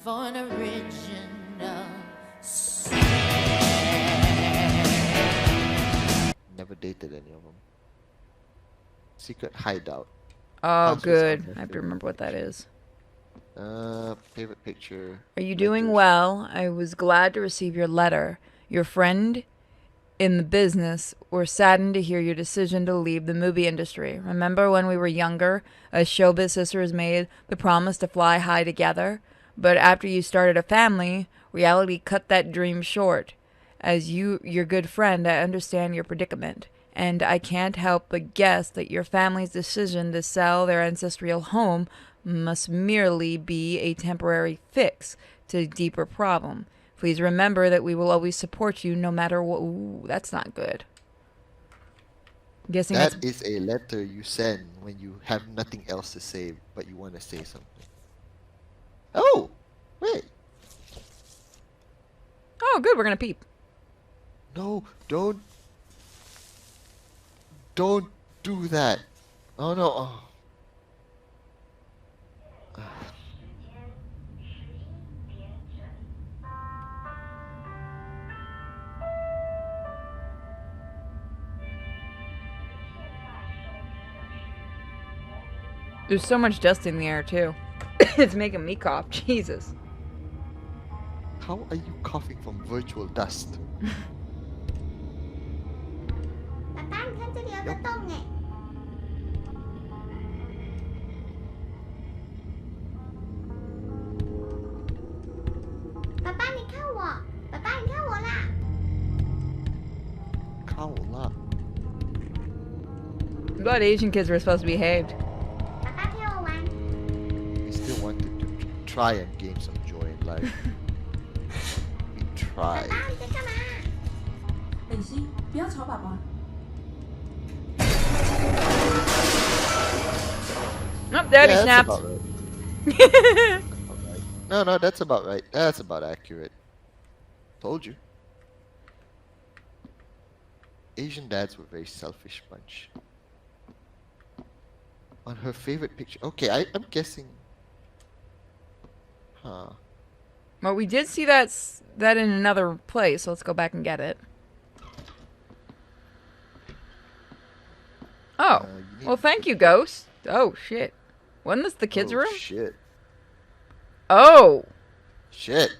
for an original sin. Never dated any of them. Secret hideout. Oh, Husband's good. on their I have to favorite remember what that picture. is. Favorite picture. Are you doing letters. well? I was glad to receive your letter. Your friend in the business were saddened to hear your decision to leave the movie industry. Remember when we were younger, as showbiz sisters made the promise to fly high together? But after you started a family, reality cut that dream short. As your good friend, I understand your predicament, and I can't help but guess that your family's decision to sell their ancestral home must merely be a temporary fix to a deeper problem. Please remember that we will always support you no matter what. Ooh, that's not good. I'm guessing that's. That is a letter you send when you have nothing else to say, but you want to say something. Oh, wait. Oh, good. We're gonna peep. No, don't do that. Oh no. Oh. There's so much dust in the air too. It's making me cough. Jesus. How are you coughing from virtual dust? Yup. Cow lah. I'm glad Asian kids were supposed to be behaved. We still wanted to try and gain some joy in life. We tried. 北西，不要吵爸爸。 Oh, Daddy Yeah, that's snapped. about right. No, that's about right. That's about accurate. Told you. Asian dads were a very selfish bunch. On her favorite picture. Okay, I'm guessing. Huh. Well, we did see that in another place, so let's go back and get it. Oh, You need well, thank you, Ghost. Oh, shit. Wasn't this the kids' oh, room? Shit. Oh. Shit.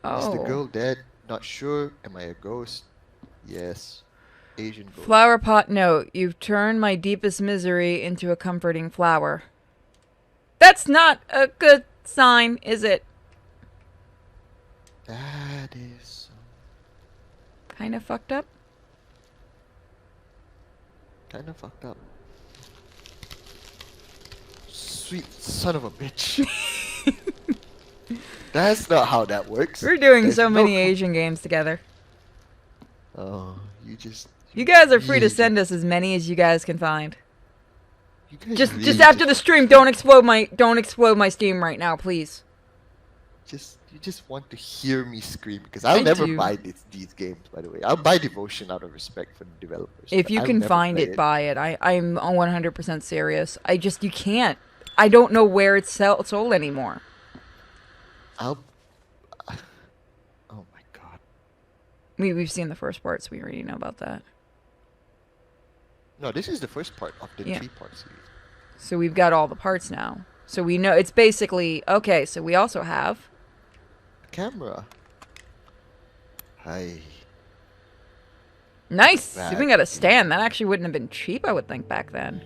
Oh. Is the girl dead? Not sure. Am I a ghost? Yes. Asian ghost. Flower pot note. You've turned my deepest misery into a comforting flower. That's not a good sign, is it? That is Kind of fucked up. kind of fucked up. Sweet son of a bitch. That's not how that works. We're doing There's so no many co- Asian games together. Oh, you just. You guys are free to really send us as many as you guys can find. You guys Just really after the stream, don't explode my Steam right now, please. You just want to hear me scream because I'll I never do. buy these games. By the way, I'll buy Devotion out of respect for the developers. If but you I will can never find play it, buy it. I'm 100% serious. You can't. I don't know where it's sold anymore. I'll. Oh my god. We've seen the first part, so we already know about that. No, this is the first part of the Yeah. 3-part series. So we've got all the parts now. So we know it's basically okay. So we also have. Camera. Hi. Nice. So That we got a stand. That actually wouldn't have been cheap, I would think, back then.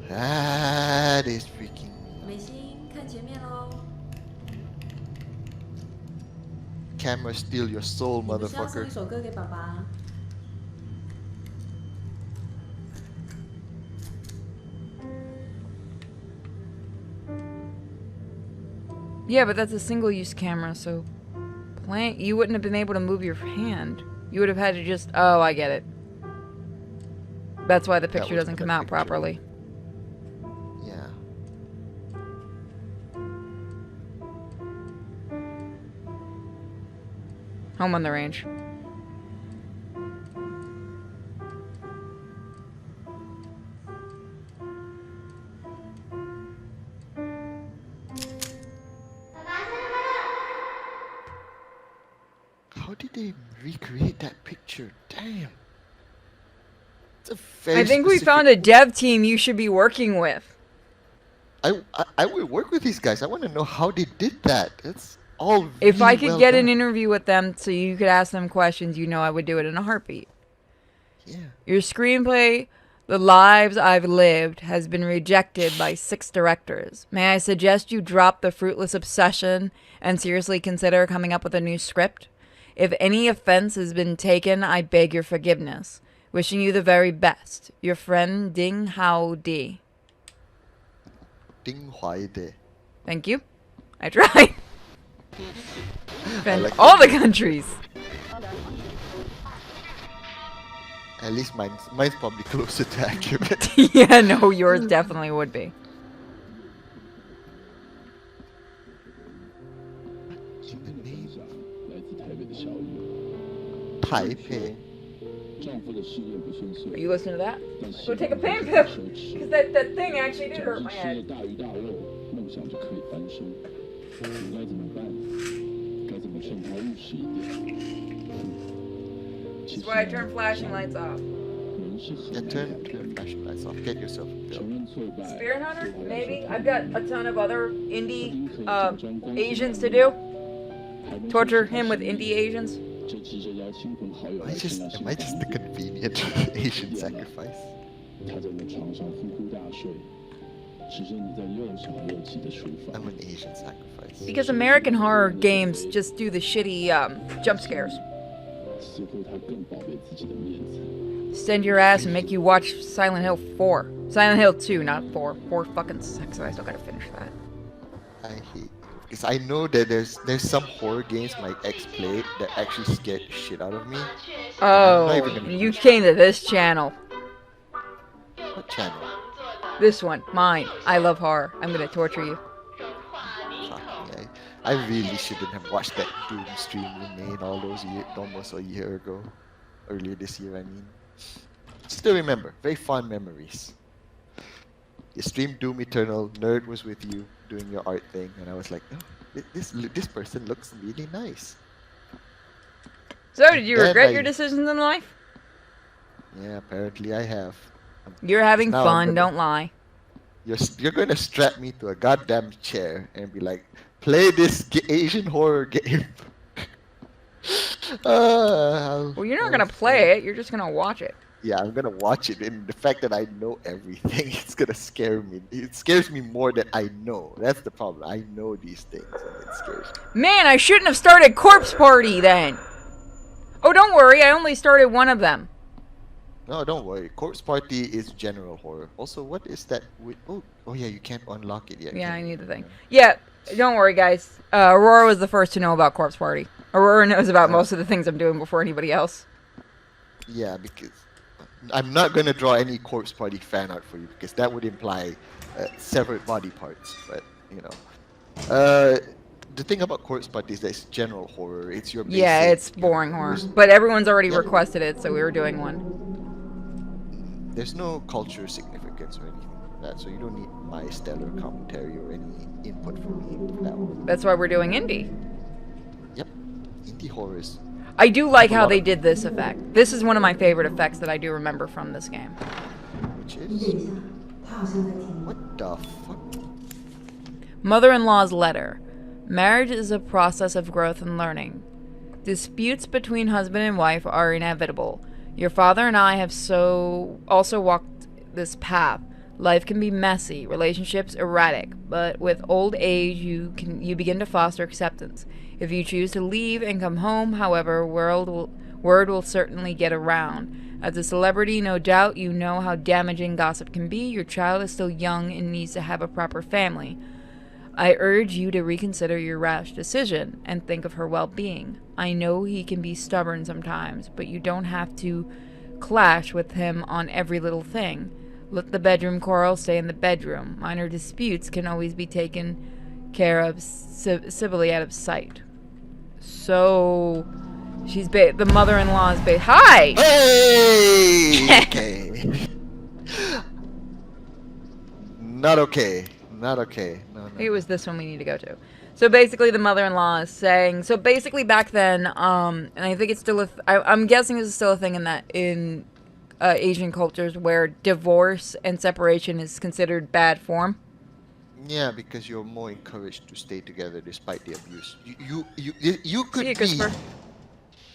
That is freaking. 美心，看前面喽。 Camera steal your soul, 你不是要送 motherfucker. 一首歌给爸爸？ Yeah, but that's a single-use camera, so you wouldn't have been able to move your hand. You would have had to just. Oh, I get it. That's why the picture was doesn't the come out picture. properly. Yeah. Home on the range. they recreate that picture? Damn. It's a I very think we specific- found a dev team you should be working with. I will work with these guys. I want to know how they did that. It's all If I really could well get done. an interview with them so you could ask them questions, you know I would do it in a heartbeat. Yeah. Your screenplay, The Lives I've Lived, has been rejected by 6 directors. May I suggest you drop the fruitless obsession and seriously consider coming up with a new script? If any offense has been taken, I beg your forgiveness. Wishing you the very best. Your friend Ding Hao Di. Ding Huai De. Thank you. I tried. Friend, like all the countries. At least mine's probably closer to accurate. Yeah, no, yours definitely would be. In the name of Taipei. Are you listening to that? Go take a pain pill. Because that thing actually did hurt my head. This is why I turn flashing lights off. Yeah, turn flashing lights off. Get yourself a pill. Spirit Hunter? Maybe. I've got a ton of other indie Asians to do. Torture him with indie Asians. Am I just the convenient Asian sacrifice? I'm an Asian sacrifice. Because American horror games just do the shitty jump scares. Extend your ass and make you watch Silent Hill 4. Silent Hill 2, not 4. 4 fucking sucks, so I still gotta finish that. I hate because I know that there's some horror games my ex played that actually scared the shit out of me. Oh, not even gonna you finish came to this channel. What channel? This one, mine. I love horror. I'm gonna torture you. Fuck me, I really shouldn't have watched that Doom stream we made almost a year ago. Earlier this year, I mean. Still remember, very fond memories. You streamed Doom Eternal, Nerd was with you doing your art thing, and I was like, oh, this person looks really nice. So, did you Then regret your decisions in life? Yeah, apparently I have. You're having Now I'm fun, gonna- don't lie. You're gonna strap me to a goddamn chair and be like, play this Asian horror game. Well, you're not gonna play it, you're just gonna watch it. Yeah, I'm gonna watch it, and the fact that I know everything, it's gonna scare me. It scares me more than I know. That's the problem. I know these things, and it scares me. Man, I shouldn't have started Corpse Party then! Oh, don't worry, I only started one of them. No, don't worry. Corpse Party is general horror. Also, what is that? Oh yeah, you can't unlock it yet. Yeah, can I you? need the thing. Yeah, don't worry, guys. Aurora was the first to know about Corpse Party. Aurora knows about most of the things I'm doing before anybody else. Yeah, because I'm not gonna draw any Corpse Party fan art for you because that would imply severed body parts. But you know, the thing about Corpse Party is that it's general horror. It's your Yeah, basic, it's boring horror. But everyone's already requested it, so we were doing one. There's no culture significance or anything like that, so you don't need my stellar commentary or any input from me for that one. That's why we're doing indie. Yep, indie horrors. I do like how lot they of- did this effect. This is one of my favorite effects that I do remember from this game. Which is what the fuck? Mother-in-law's letter. Marriage is a process of growth and learning. Disputes between husband and wife are inevitable. Your father and I have also walked this path. Life can be messy, relationships erratic, but with old age you begin to foster acceptance. If you choose to leave and come home, however, word will certainly get around. As a celebrity, no doubt you know how damaging gossip can be. Your child is still young and needs to have a proper family. I urge you to reconsider your rash decision and think of her well-being. I know he can be stubborn sometimes, but you don't have to clash with him on every little thing. Let the bedroom quarrel stay in the bedroom. Minor disputes can always be taken care of civilly out of sight. So, the mother-in-law is Hi! Hey! Okay. Not okay. Not okay. No. It was this one we need to go to. So basically, the mother-in-law is saying. So basically, back then, and I think it's still I'm guessing this is still a thing in Asian cultures where divorce and separation is considered bad form. Yeah, because you're more encouraged to stay together despite the abuse. You See you, could be Christopher.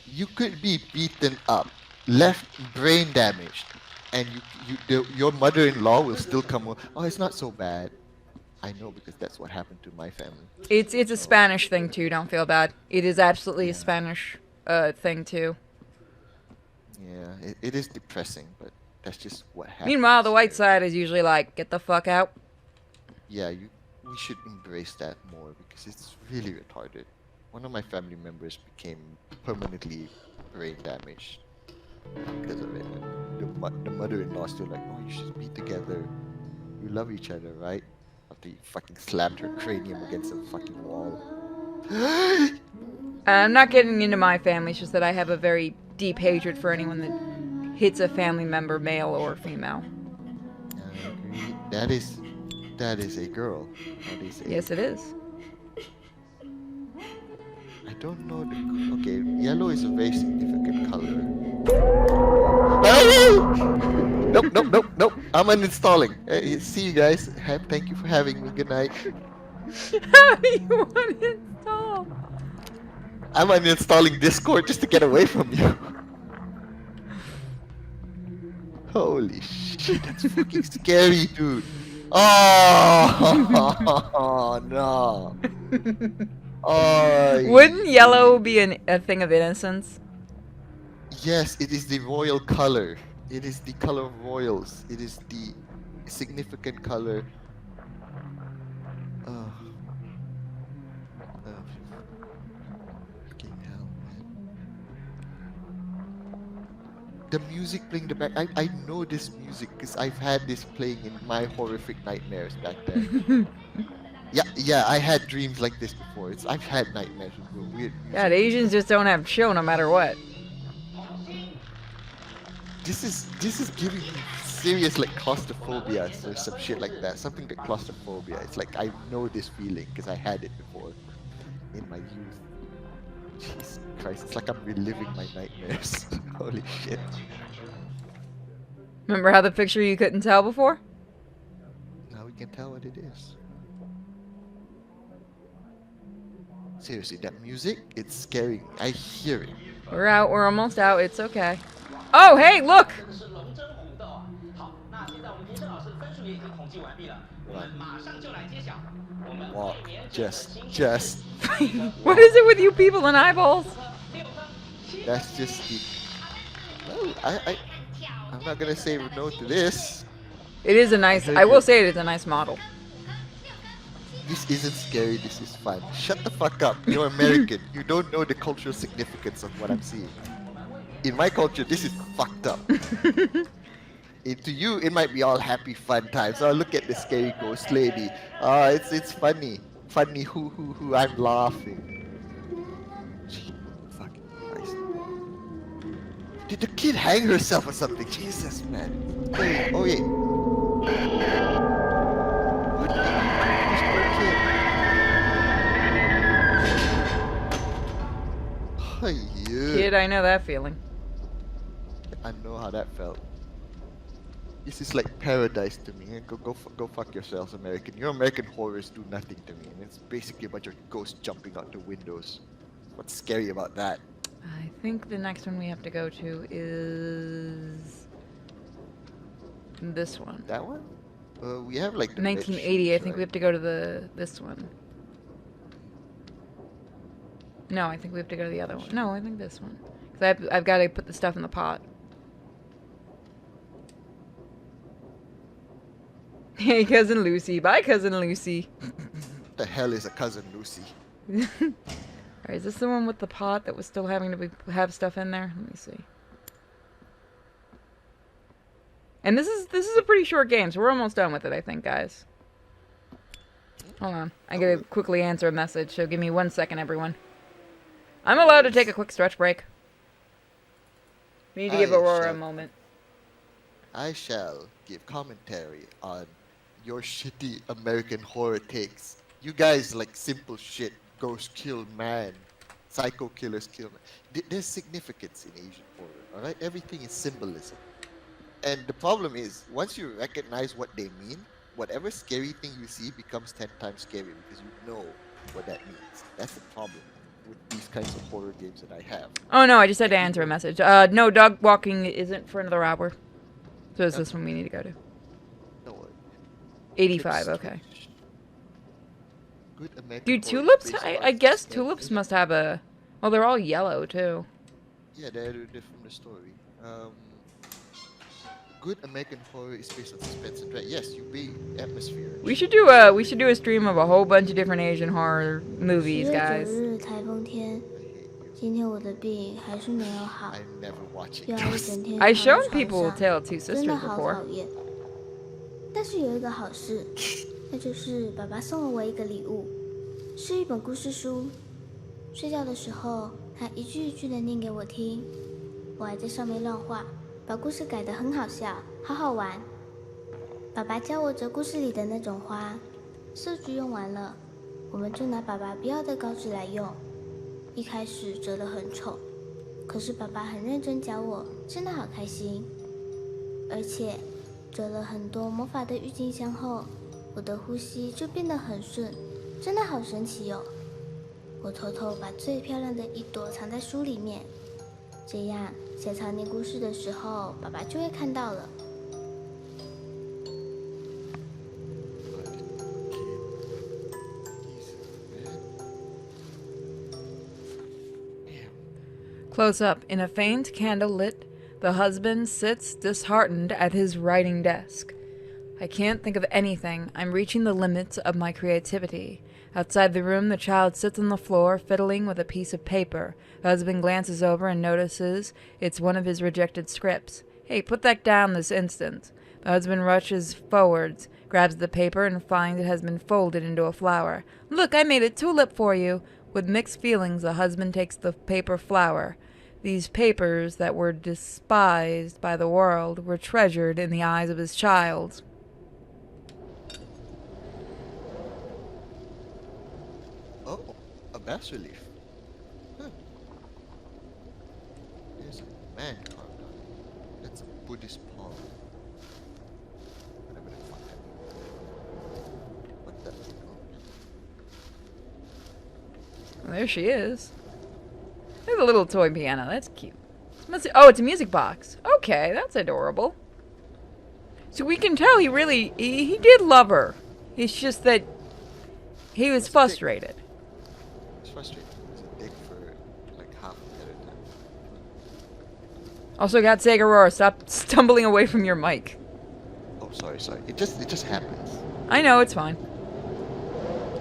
you could be beaten up, left brain damaged, and your mother-in-law will still come. Oh, it's not so bad. I know because that's what happened to my family. It's a So, Spanish thing too. Don't feel bad. It is absolutely a yeah, Spanish thing too. yeah, it is depressing, but that's just what Meanwhile, the happens. white side is usually like, get the fuck out. Yeah, we should embrace that more because it's really retarded. One of my family members became permanently brain damaged because of it. And the mother-in-law still like, oh, you should be together. You love each other, right? After you fucking slammed her cranium against a fucking wall. I'm not getting into my family. It's just that I have a very deep hatred for anyone that hits a family member, male or female. I agree. That is a girl. That is a. Yes, it is. I don't know the. Okay, yellow is a very significant color. Nope, nope, nope, nope. I'm uninstalling. See you guys. Thank you for having me. Good night. How do you uninstall? I'm uninstalling Discord just to get away from you. Holy shit, that's fucking scary, dude. Oh no. Oh. Wouldn't yellow be a thing of innocence? Yes, it is the royal color. It is the color of royals. It is the significant color. Oh, oh, fucking hell, man. The music playing the back. I know this music because I've had this playing in my horrific nightmares back then. Yeah, I had dreams like this before. I've had nightmares with weird music. God, Asians just don't have chill no matter what. This is giving me serious like claustrophobia or some shit like that. Something like claustrophobia. It's like I know this feeling because I had it before in my youth. Jesus Christ, it's like I'm reliving my nightmares. Holy shit. Remember how the picture you couldn't tell before? Now we can tell what it is. Seriously, that music, it's scaring me. I hear it. We're out. We're almost out. It's okay. Oh, hey, look! Walk. Just. What is it with you people and eyeballs? That's just the. No, I'm not gonna say no to this. It is a nice. I will say it is a nice model. This isn't scary. This is fun. Shut the fuck up. You're American. You don't know the cultural significance of what I'm seeing. In my culture, this is fucked up. To you, it might be all happy, fun times. Oh, look at the scary ghost lady. Oh, it's funny. Funny, who, I'm laughing. Jesus fucking Christ. Did the kid hang herself or something? Jesus, man. Hey, oh, yeah. What the this poor kid. Oh, yeah. Kid, I know that feeling. I know how that felt. This is like paradise to me. Go fuck yourselves, American. Your American horrors do nothing to me, and it's basically a bunch of ghosts jumping out the windows. What's scary about that? I think the next one we have to go to is this one. That one? We have like the 1980. I think we right? have to go to this one. No, I think we have to go to the other one. No, I think this one. Because I've got to put the stuff in the pot. Hey, Cousin Lucy. Bye, Cousin Lucy. What the hell is a cousin Lucy? Alright, is this the one with the pot that was still having to have stuff in there? Let me see. And this is a pretty short game, so we're almost done with it, I think, guys. Hold on. I gotta quickly answer a message, so give me 1 second, everyone. I'm allowed to take a quick stretch break. We need to give Aurora a moment. I shall give commentary on your shitty American horror takes You guys like simple shit. Ghost kill man. Psycho killers kill man. There's significance in Asian horror. All right, everything is symbolism. And the problem is, once you recognize what they mean, whatever scary thing you see becomes 10 times scarier because you know what that means. That's the problem with these kinds of horror games that I have. Oh no, I just had to answer a message. No, dog walking isn't for another hour. So is this one we need to go to? No, 85, okay. Good American Dude, horror tulips, based I on guess suspense. tulips must have a... Well, they're all yellow, too. Yeah, they're from the story. Good American horror is based on suspense and dread. Yes, you be atmosphere. We should do a stream of a whole bunch of different Asian horror movies, 10月 guys. 9日台风天，今天我的病还是没有好， I'm never watching 又要一 those. 整天 I 躺在 shown 床 people 上， Tale of Two 真 Sisters 的好 before. 讨厌。但是有一个好事，那就是爸爸送了我一个礼物，是一本故事书。睡觉的时候，他一句一句的念给我听，我还在上面乱画，把故事改得很好笑，好好玩。爸爸教我折故事里的那种花，色纸用完了，我们就拿爸爸不要的稿纸来用。一开始折得很丑，可是爸爸很认真教我，真的好开心。而且折了很多魔法的郁金香后，我的呼吸就变得很顺，真的好神奇哦。我偷偷把最漂亮的一朵藏在书里面，这样下场念故事的时候，爸爸就会看到了。 Close up, in a faint candle lit, the husband sits disheartened at his writing desk. I can't think of anything. I'm reaching the limits of my creativity. Outside the room, the child sits on the floor, fiddling with a piece of paper. The husband glances over and notices it's one of his rejected scripts. Hey, put that down this instant. The husband rushes forwards, grabs the paper, and finds it has been folded into a flower. Look, I made a tulip for you. With mixed feelings, the husband takes the paper flower. These papers that were despised by the world were treasured in the eyes of his child. Oh, a bas relief. Huh. There's a man carved on it. That's a Buddhist palm. Whatever the fuck that means. What the? Well, there she is. There's a little toy piano. That's cute. Oh, it's a music box. Okay, that's adorable. So we can tell he did love her. It's just that he was frustrated. It's frustrating. It's a dick for like half the other time. Also, God sake, Aurora, stop stumbling away from your mic. Oh, sorry. It just happens. I know, it's fine.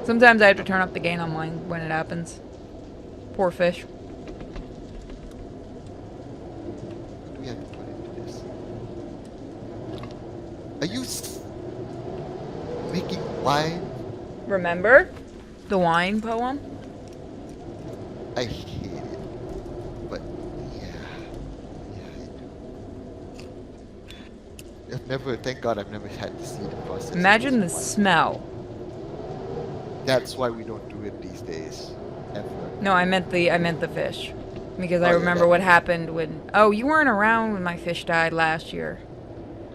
Sometimes I have to turn up the gain on mine when it happens. Poor fish. What do we have to put into this? Are you making wine? Remember the wine poem? I hate it, but yeah, I do. Thank God, I've never had to see the process. of Imagine the this wine. smell. That's why we don't do it these days, ever. No, I meant the fish. Because I Oh, yeah, remember that- what happened when... Oh, you weren't around when my fish died last year.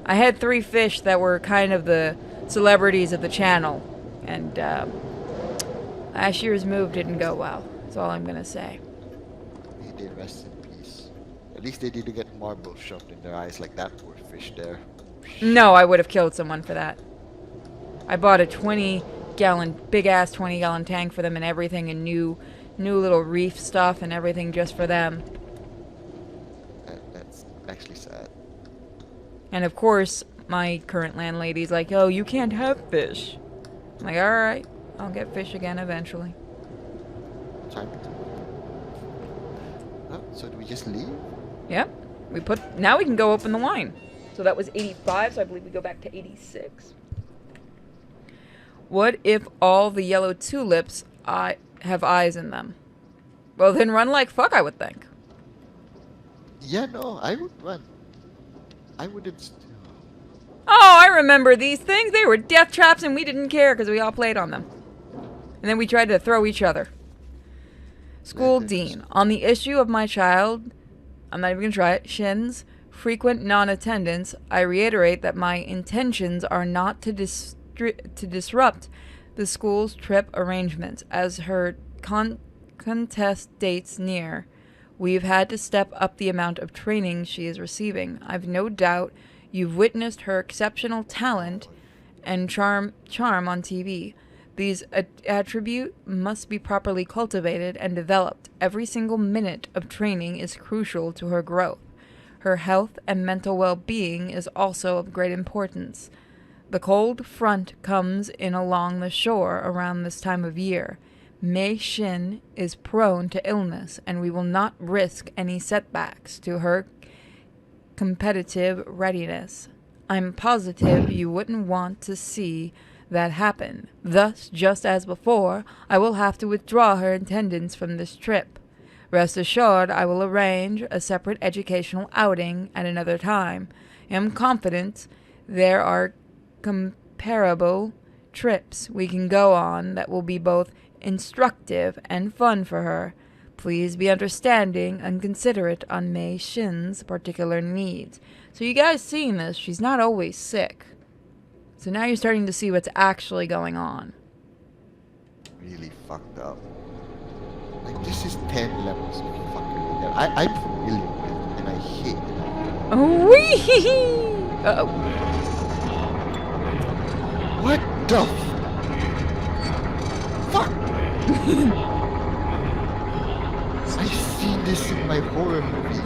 I had 3 fish that were kind of the celebrities of the channel. And, last year's move didn't go well. That's all I'm gonna say. May they rest in peace. At least they didn't get marble shoved in their eyes like that poor fish there. No, I would have killed someone for that. I bought a 20-gallon, big-ass 20-gallon tank for them and everything, and new little reef stuff and everything just for them. That's actually sad. And of course, my current landlady's like, oh, you can't have fish. I'm like, alright, I'll get fish again eventually. Time to. Oh, so do we just leave? Yep. Now we can go open the wine. So that was 85, so I believe we go back to 86. What if all the yellow tulips have eyes in them? Well, then run like fuck, I would think. Yeah, no, I would run. I wouldn't. Oh, I remember these things. They were death traps and we didn't care because we all played on them. And then we tried to throw each other. School Letters. dean. On the issue of my child, I'm not even going to try it, Shin's frequent non-attendance, I reiterate that my intentions are not to disrupt the school's trip arrangements. As her contest dates near, we've had to step up the amount of training she is receiving. I've no doubt you've witnessed her exceptional talent and charm on TV. These attributes must be properly cultivated and developed. Every single minute of training is crucial to her growth. Her health and mental well-being is also of great importance. The cold front comes in along the shore around this time of year. Mei Shin is prone to illness, and we will not risk any setbacks to her competitive readiness. I'm positive you wouldn't want to see that happen. Thus, just as before, I will have to withdraw her attendance from this trip. Rest assured, I will arrange a separate educational outing at another time. I am confident there are comparable trips we can go on that will be both instructive and fun for her. Please be understanding and considerate on Mei Shin's particular needs. So you guys seeing this, she's not always sick. So now you're starting to see what's actually going on. Really fucked up. Like, this is 10 levels of fucking hell. I'm familiar with it, and I hate it. Wee! Uh-oh. What the fuck? I've seen this in my horror movies.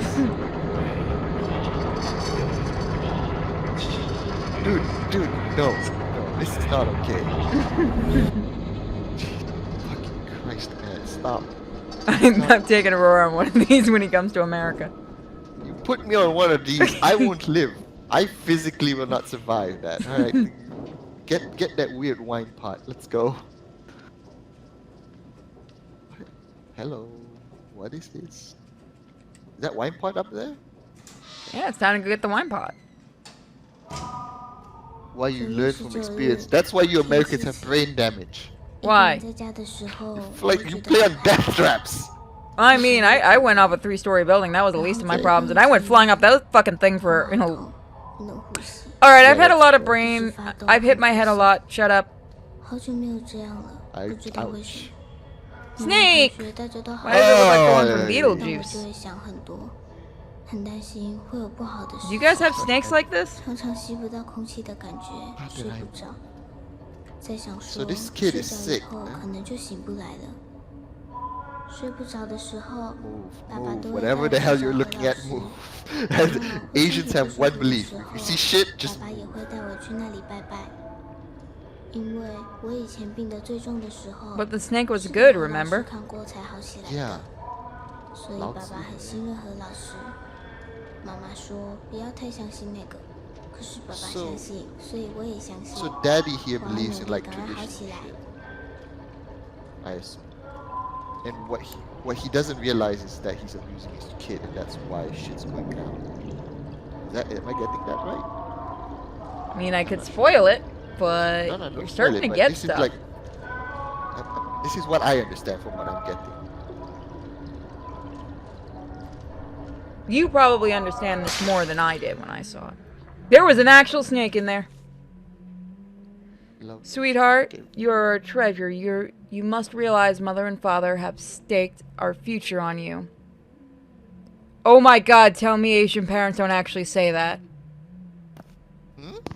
Dude, no, this is not okay. Fucking Christ, man, stop. I'm taking Aurora on one of these when he comes to America. You put me on one of these, I won't live. I physically will not survive that. Alright, get that weird wine pot. Let's go. Hello, what is this? Is that wine pot up there? Yeah, it's time to go get the wine pot. Why you learn from experience. That's why you Americans have brain damage. Why? Like you play on death traps. I mean, I went off a 3-story building. That was the least of my problems. And I went flying up that fucking thing for, you know... Alright, I've had a lot of brain. I've hit my head a lot. Shut up. Ouch. Snake! Why does it look like the one from Beetlejuice? Do you guys have snakes like this? So this kid is sick. Move. Whatever the hell you're looking at, move. Asians have one belief. You see shit, just move. But the snake was good, remember? Yeah. 所以爸爸很信任何老师。妈妈说不要太相信那个，可是爸爸相信，所以我也相信。 So daddy here believes in like 赶快好 traditional 起来。 shit. I assume. And what he doesn't realize is that he's abusing his kid, and that's why shit's going down. Am I getting that right? I mean, I could spoil it, but No, you're don't starting spoil it, to but get this stuff. Is like, this is what I understand from what I'm getting. You probably understand this more than I did when I saw it. There was an actual snake in there. Love. Sweetheart, you're a treasure. You must realize Mother and Father have staked our future on you. Oh my God, tell me Asian parents don't actually say that.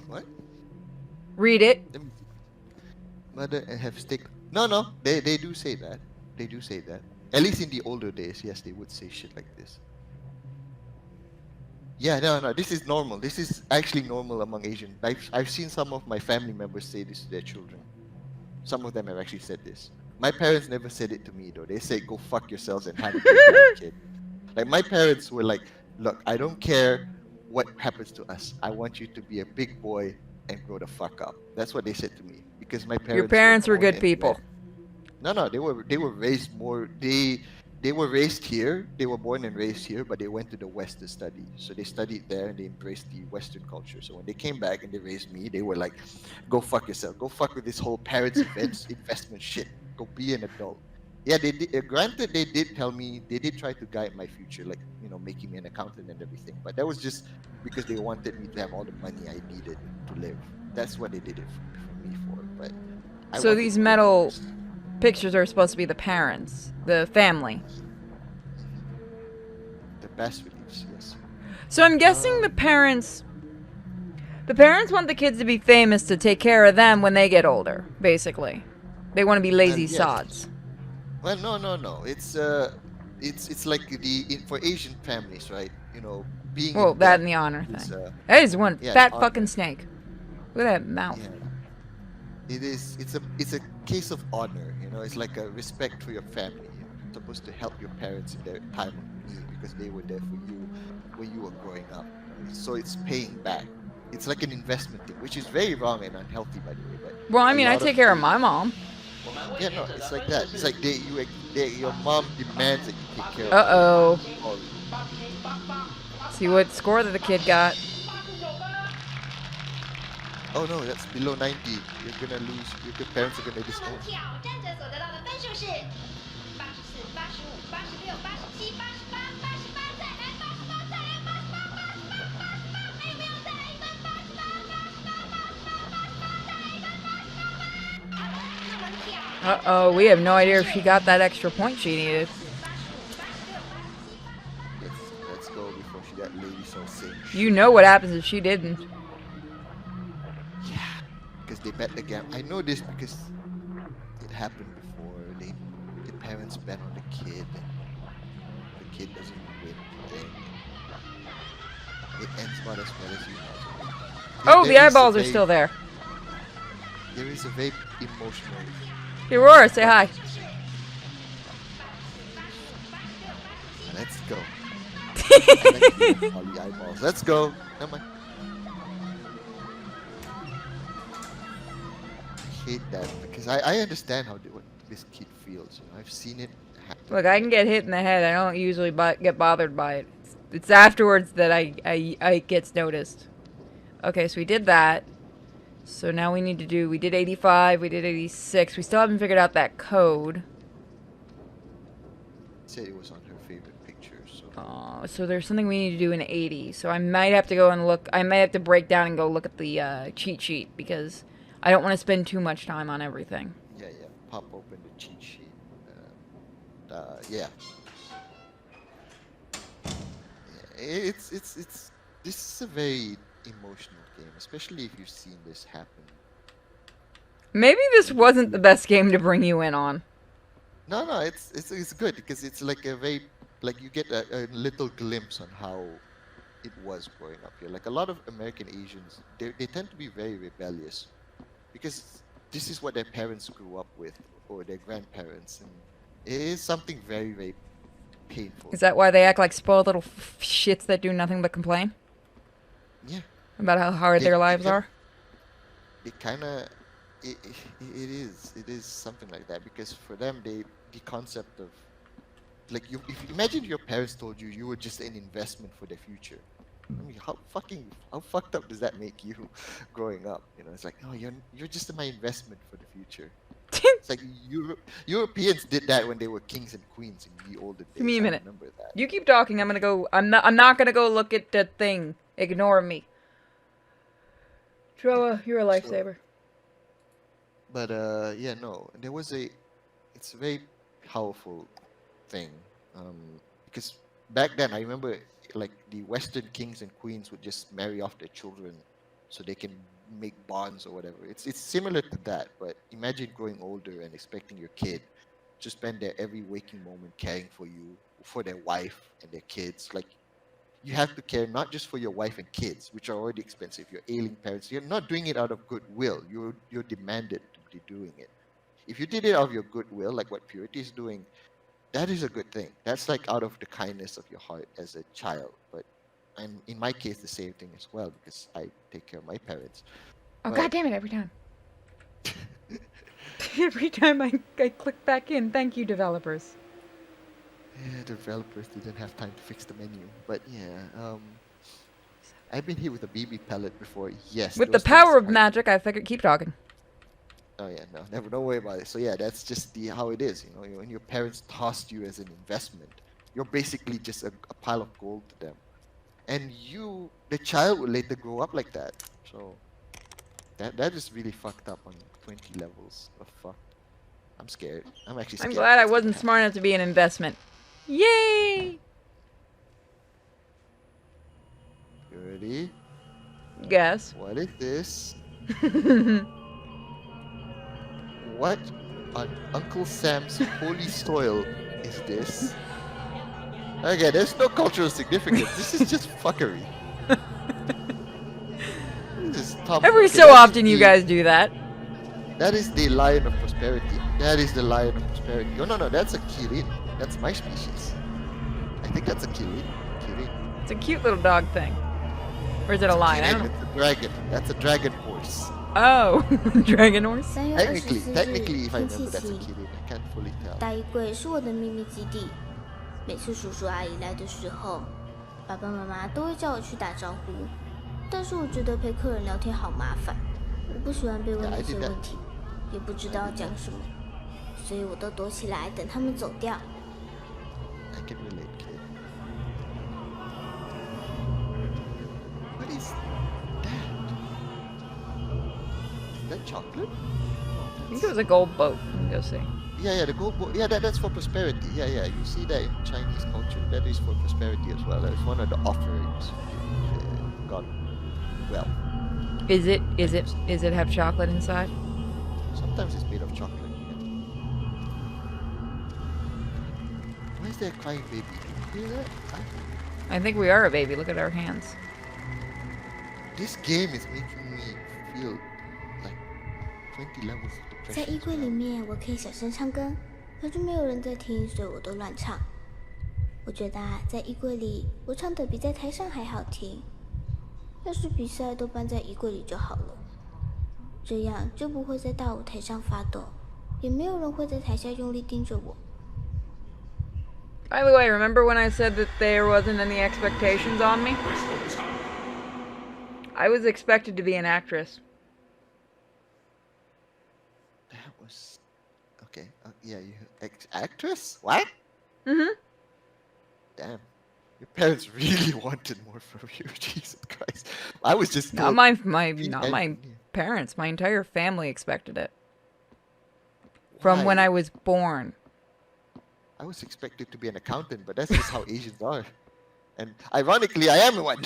What? Read it. Mother and have stick. No, they do say that. They do say that. At least in the older days, yes, they would say shit like this. Yeah, no, this is normal. This is actually normal among Asian. I've seen some of my family members say this to their children. Some of them have actually said this. My parents never said it to me though. They say, "Go fuck yourselves and have a good kid." Like my parents were like, "Look, I don't care what happens to us. I want you to be a big boy and grow the fuck up." That's what they said to me because my parents. Your parents were born good and people. bred. No, they were raised more. They were raised here. They were born and raised here, but they went to the West to study. So they studied there and they embraced the Western culture. So when they came back and they raised me, they were like, "Go fuck yourself. Go fuck with this whole parents' investment shit." go be an adult. Yeah, they did. Granted, they did tell me they did try to guide my future, like making me an accountant and everything. But that was just because they wanted me to have all the money I needed to live. That's what they did it for me for. But I So wanted these to go metal first. pictures are supposed to be the parents, the family. The bas reliefs, yes. So I'm guessing the parents want the kids to be famous to take care of them when they get older, basically. They want to be Well, lazy yes. sods. Well, no. It's like for Asian families, right? Being Well, in that debt and the honor is thing. That is one yeah, fat an fucking honor. snake. Look at that mouth. Yeah, it is. It's a case of honor. It's like a respect for your family. You're supposed to help your parents in their time of need because they were there for you when you were growing up. So it's paying back. It's like an investment thing, which is very wrong and unhealthy, by the way. But Well, I a mean, I lot of take care of the my mom. yeah, no, it's like that. It's like your mom demands that you take care of her. Uh-oh. Or, See what score that the kid got. oh no, that's below 90. You're gonna lose. Your parents are gonna disown. 挑战者所得到的分数是84、85、86、87、88、88，再来88，再来88，88，88，还有没有再来一分88，88，88，再来一分88，88，那么挑 Uh-oh, we have no idea if she got that extra point she needed. Let's go before she got lady so sick. You know what happens if she didn't. Yeah, because they bet the game. I know this because it happened before. The parents bet on the kid, and the kid doesn't win. Then it ends about as well as you imagine. Oh, There the is a eyeballs are very- still there. There is a very emotional. Hey, Aurora, say hi. Let's go. I like all the eyeballs. Let's go. Never mind. I hate that because I understand what this kid feels. I've seen it happen. Look, I can get hit in the head. I don't usually get bothered by it. It's afterwards that I gets noticed. Okay, so we did that. So now we did 85, we did 86. We still haven't figured out that code. Said it was on her favorite picture. So So there's something we need to do in 80. So I might have to go and look. I might have to break down and go look at the cheat sheet because I don't want to spend too much time on everything. yeah. Pop open the cheat sheet. Yeah. It's this is a very emotional game, especially if you've seen this happen. Maybe this wasn't the best game to bring you in on. No, it's good because it's like a very like you get a little glimpse on how it was growing up here. Like a lot of American Asians, they tend to be very rebellious because this is what their parents grew up with or their grandparents, and it is something very, very painful. Is that why they act like spoiled little shits that do nothing but complain Yeah, about how hard their lives are? it kind of it is something like that because for them the concept of like if you imagine your parents told you were just an investment for their future. I mean, how fucked up does that make you growing up? It's like, no, you're just my investment for the future. It's like Europeans did that when they were kings and queens in the older days. Give me a I minute. remember that. You keep talking. I'm not gonna go look at the thing. Ignore me. Troa, you're a lifesaver. But yeah, no, it's a very powerful thing, because back then I remember like the Western kings and queens would just marry off their children so they can make bonds or whatever. It's similar to that, but imagine growing older and expecting your kid to spend their every waking moment caring for you, for their wife and their kids. Like you have to care not just for your wife and kids, which are already expensive. Your ailing parents, you're not doing it out of goodwill. You're demanded to be doing it. If you did it out of your goodwill, like what Purity is doing, that is a good thing. That's like out of the kindness of your heart as a child. But and in my case, the same thing as well because I take care of my parents. Oh, But- God damn it, every time. Every time I click back in. Thank you, developers. Yeah, developers didn't have time to fix the menu. But yeah, I've been hit with a BB pellet before. Yes. With the those things power of hurt. magic, I figured keep talking. Oh yeah, no, never. Don't worry about it. So yeah, that's just how it is. You know, when your parents tossed you as an investment, you're basically just a pile of gold to them, and the child, will later grow up like that. So that is really fucked up on 20 levels of fuck. I'm scared. I'm actually I'm scared. glad I what's gonna wasn't happen. smart enough to be an investment. Yay! You ready? Guess. What is this? What on Uncle Sam's holy soil is this? Okay, there's no cultural significance. This is just fuckery. This is Tom. Every Okay, so often you guys do that. that is the lion of prosperity. That is the lion of prosperity. Oh no, that's a kirin. That's my species. I think that's a kirin. Kirin. It's a cute little dog thing. Or is it a lion? I Kirin, don't know. it's a dragon. That's a dragon horse. Oh, dragon horse. 3月24 Technically, 日 if I 天气 remember, that's a 晴， kirin. I can't fully tell. 大衣柜是我的秘密基地。每次叔叔阿姨来的时候，爸爸妈妈都会叫我去打招呼，但是我觉得陪客人聊天好麻烦，我不喜欢被问那些问题，也不知道要讲什么，所以我都躲起来等他们走掉。 I can relate, kid. What is that? Is that chocolate? I think it was a gold boat. Let me go see. Yeah, the gold boat. Yeah, that's for prosperity. Yeah. You see that in Chinese culture. That is for prosperity as well. That's one of the offerings. God, well, Is it have chocolate inside? sometimes it's made of chocolate. Yeah. Why is there a crying baby? You hear that? I think we are a baby. Look at our hands. This game is making me feel like 20 levels of 在 depression. 衣柜里面，我可以小声唱歌，可是没有人在听，所以我都乱唱。我觉得在衣柜里，我唱的比在台上还好听。要是比赛都办在衣柜里就好了，这样就不会在大舞台上发抖，也没有人会在台下用力盯着我。 By the way, remember when I said that there wasn't any expectations on me? I was expected to be an actress. That was okay. Yeah, you actress? What? Mm-hmm. Damn. Your parents really wanted more from you, Jesus Christ. I was just Not told my be not my engineer. parents. My entire family expected it. From when Why? I was born. I was expected to be an accountant, but that's just how Asians are. And ironically, I am one.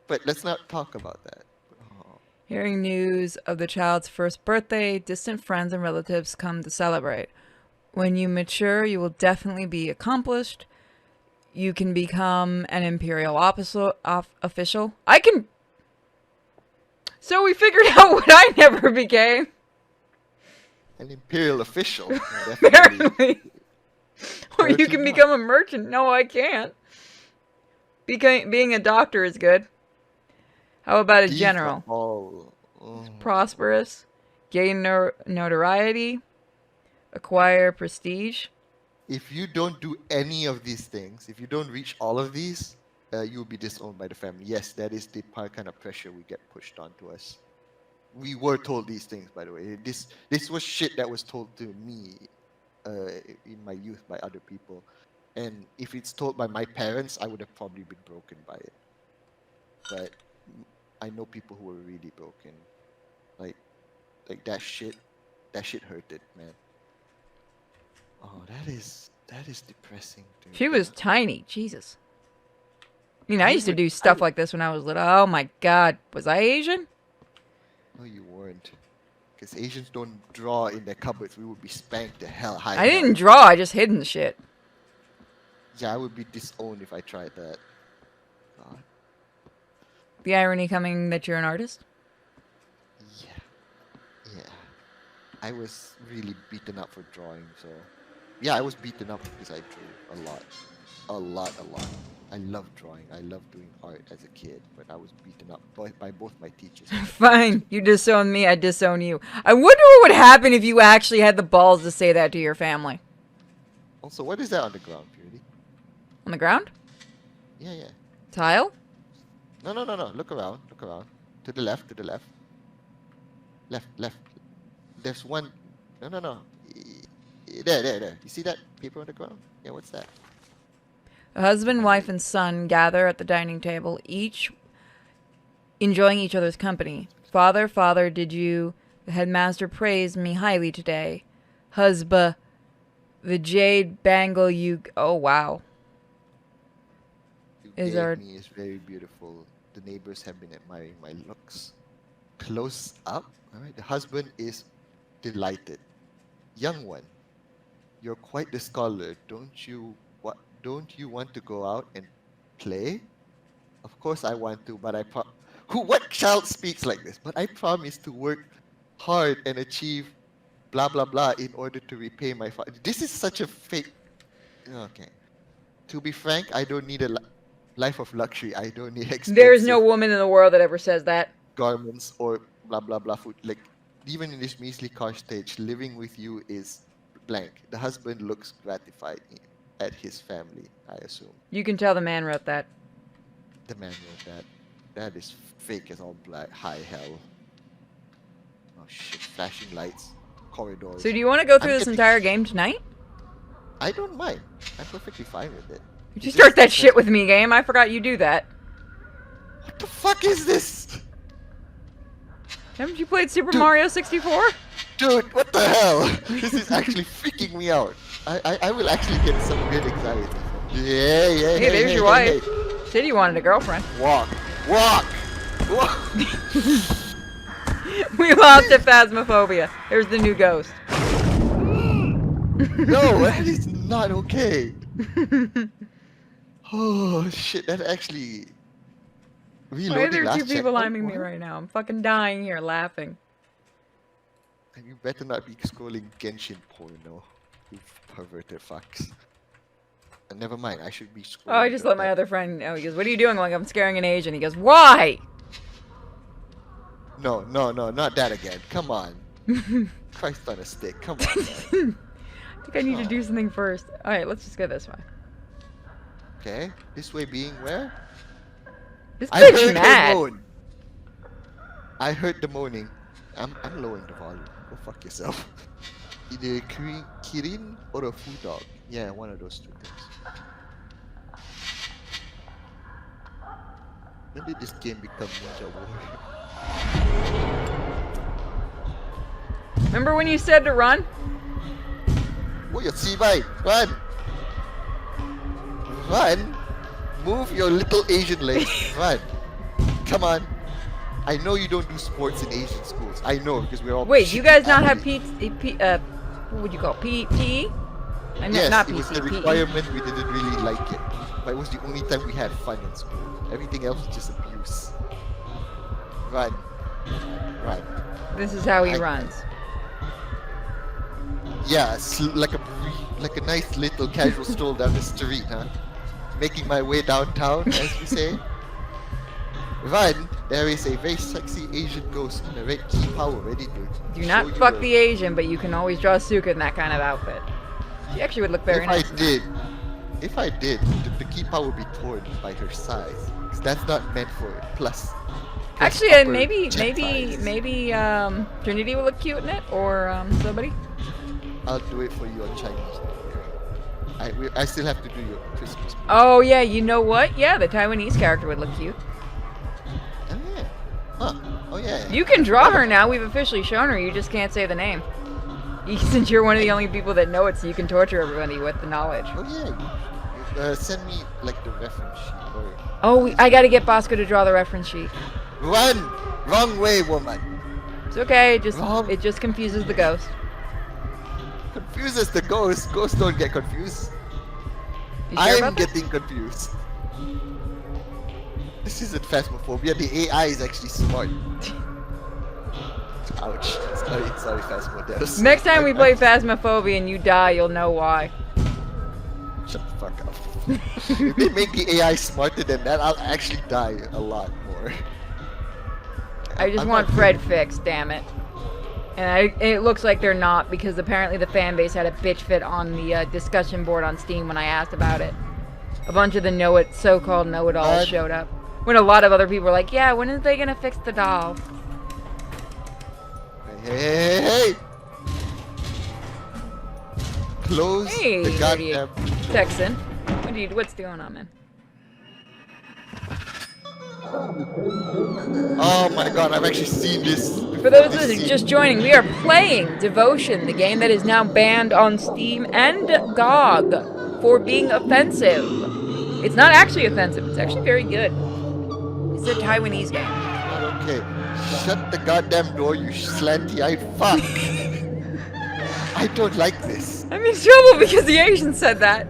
But let's not talk about that. Oh. Hearing news of the child's first birthday, distant friends and relatives come to celebrate. When you mature, you will definitely be accomplished. You can become an imperial official. I can... So we figured out what I never became. An imperial official. Yeah, definitely. Apparently. Or you can Apparently become a merchant. No, I can't. Being a doctor is good. How about a These general? are all- oh. Prosperous. Gain notoriety. Acquire prestige. If you don't do any of these things, if you don't reach all of these, you'll be disowned by the family. Yes, that is the kind of pressure we get pushed onto us. We were told these things, by the way. This was shit that was told to me in my youth by other people. And if it's told by my parents, I would have probably been broken by it. But I know people who were really broken. Like that shit hurted, man. Oh, that is depressing, dude. She was tiny. Jesus. I mean, I used to do stuff like this when I was little. Oh my god. Was I Asian? No, you weren't. Because Asians don't draw in their cupboards. We would be spanked the hell high. I didn't draw. I just hid in the shit. Yeah, I would be disowned if I tried that. God. The irony coming that you're an artist? Yeah. I was really beaten up for drawing, so... Yeah, I was beaten up because I drew a lot. I love drawing. I love doing art as a kid, but I was beaten up by both my teachers. Fine. You disown me, I disown you. I wonder what would happen if you actually had the balls to say that to your family. Also, what is that on the ground, Purity? On the ground? Yeah. Tile? No. Look around. To the left. Left. there's one. No, no, no. There. You see that paper on the ground? Yeah, what's that? A husband, wife, and son gather at the dining table, each enjoying each other's company. Father, father, did you, the headmaster, praise me highly today? Husband, the jade bangle you. Oh, wow. You Is gave our- me is very beautiful. The neighbors have been admiring my looks. Close up, all right. The husband is delighted. Young one, you're quite the scholar. Don't you want to go out and play? Of course I want to, but what child speaks like this? But I promise to work hard and achieve blah blah blah in order to repay my father. This is such a fake. Okay. To be frank, I don't need a life of luxury. I don't need expensive There's no woman in the world that ever says that. garments or blah blah blah food. Like, even in this measly car stage, living with you is blank. The husband looks gratified at his family, I assume. You can tell the man wrote that. The man wrote that. That is fake as all black. High hell. Oh shit! Flashing lights, corridors. So do you want to go through I'm this getting- entire game tonight? I don't mind. I'm perfectly fine with it. Did you start that shit with me, game? I forgot you do that. What the fuck is this? Haven't you played Super Mario 64? Dude, what the hell? This is actually freaking me out. I will actually get some good anxiety. Yeah. Hey, there's your wife. Said you wanted a girlfriend. Walk. We lost to Phasmophobia. There's the new ghost. No, that is not okay. Oh shit, that actually Why are reloading there last two people checkpoint? liming me What? right now? I'm fucking dying here laughing. And you better not be scrolling Genshin porno, you perverted fucks. And never mind, I should be scrolling. Oh, I just the- let my other friend know. He goes, "What are you doing?" I'm like, "I'm scaring an Asian." He goes, "Why?" No, not that again. Come on. Christ on a stick. Come on, man. I think I need to do something first. All right, let's just go this way. Okay, this way being where? This I bitch heard her mad. moan. I heard the moaning. I'm lowering the volume. Go fuck yourself. Either a Kirin or a food dog. Yeah, one of those two things. When did this game become Ninja Warrior? Remember when you said to run? Oh, you see, bye. Run! Run! Move your little Asian legs. Run! Come on. I know you don't do sports in Asian schools. I know, because we're all. Wait, you shitty guys not have athletes. what would you call it? PE? I mean, Yes, not it was the PC, PE. requirement. We didn't really like it, but it was the only time we had fun in school. Everything else was just abuse. Run. This is how he I- runs. Yeah, like a nice little casual stroll down the street, huh? Making my way downtown, as we say. Run. There is a very sexy Asian ghost in a red key power ready to. Do show not you fuck a- the Asian, but you can always draw Suka in that kind of outfit. She actually would look very If nice. I did, the key power would be torn by her size. 'Cause that's not meant for it. Plus Actually, upper maybe jet size. Trinity would look cute in it, or somebody. I'll do it for you on Chinese New Year. I still have to do your Christmas. Oh yeah, you know what? Yeah, the Taiwanese character would look cute. Oh yeah. Huh. Oh yeah. You can draw her now. We've officially shown her. You just can't say the name. Since you're one of the only people that know it, so you can torture everybody with the knowledge. Oh yeah. Send me like the reference sheet or. Oh, I gotta get Bosco to draw the reference sheet. Run! Wrong way, woman. It's okay. Wrong. It just confuses the ghost. Confuses the ghost. Ghosts don't get confused. You sure I'm about that? getting confused. This isn't Phasmophobia. The AI is actually smart. Ouch. Sorry, Phasmodeus. Next time we play Phasmophobia and you die, you'll know why. Shut the fuck up. If they make the AI smarter than that, I'll actually die a lot more. I just I'm want not Fred kidding. fixed, damn it. And it looks like they're not, because apparently the fan base had a bitch fit on the discussion board on Steam when I asked about it. A bunch of the so-called know-it-alls What? showed up. When a lot of other people were like, yeah, when are they gonna fix the doll? Hey! close Hey, the goddamn. Texan. What's going on, man? Oh my god, I've actually seen this. For those of you just joining, we are playing Devotion, the game that is now banned on Steam and GOG for being offensive. It's not actually offensive, it's actually very good. It's a Taiwanese game. Okay, shut the goddamn door, you slanty-eyed fuck. I don't like this. I'm in trouble because the Asian said that.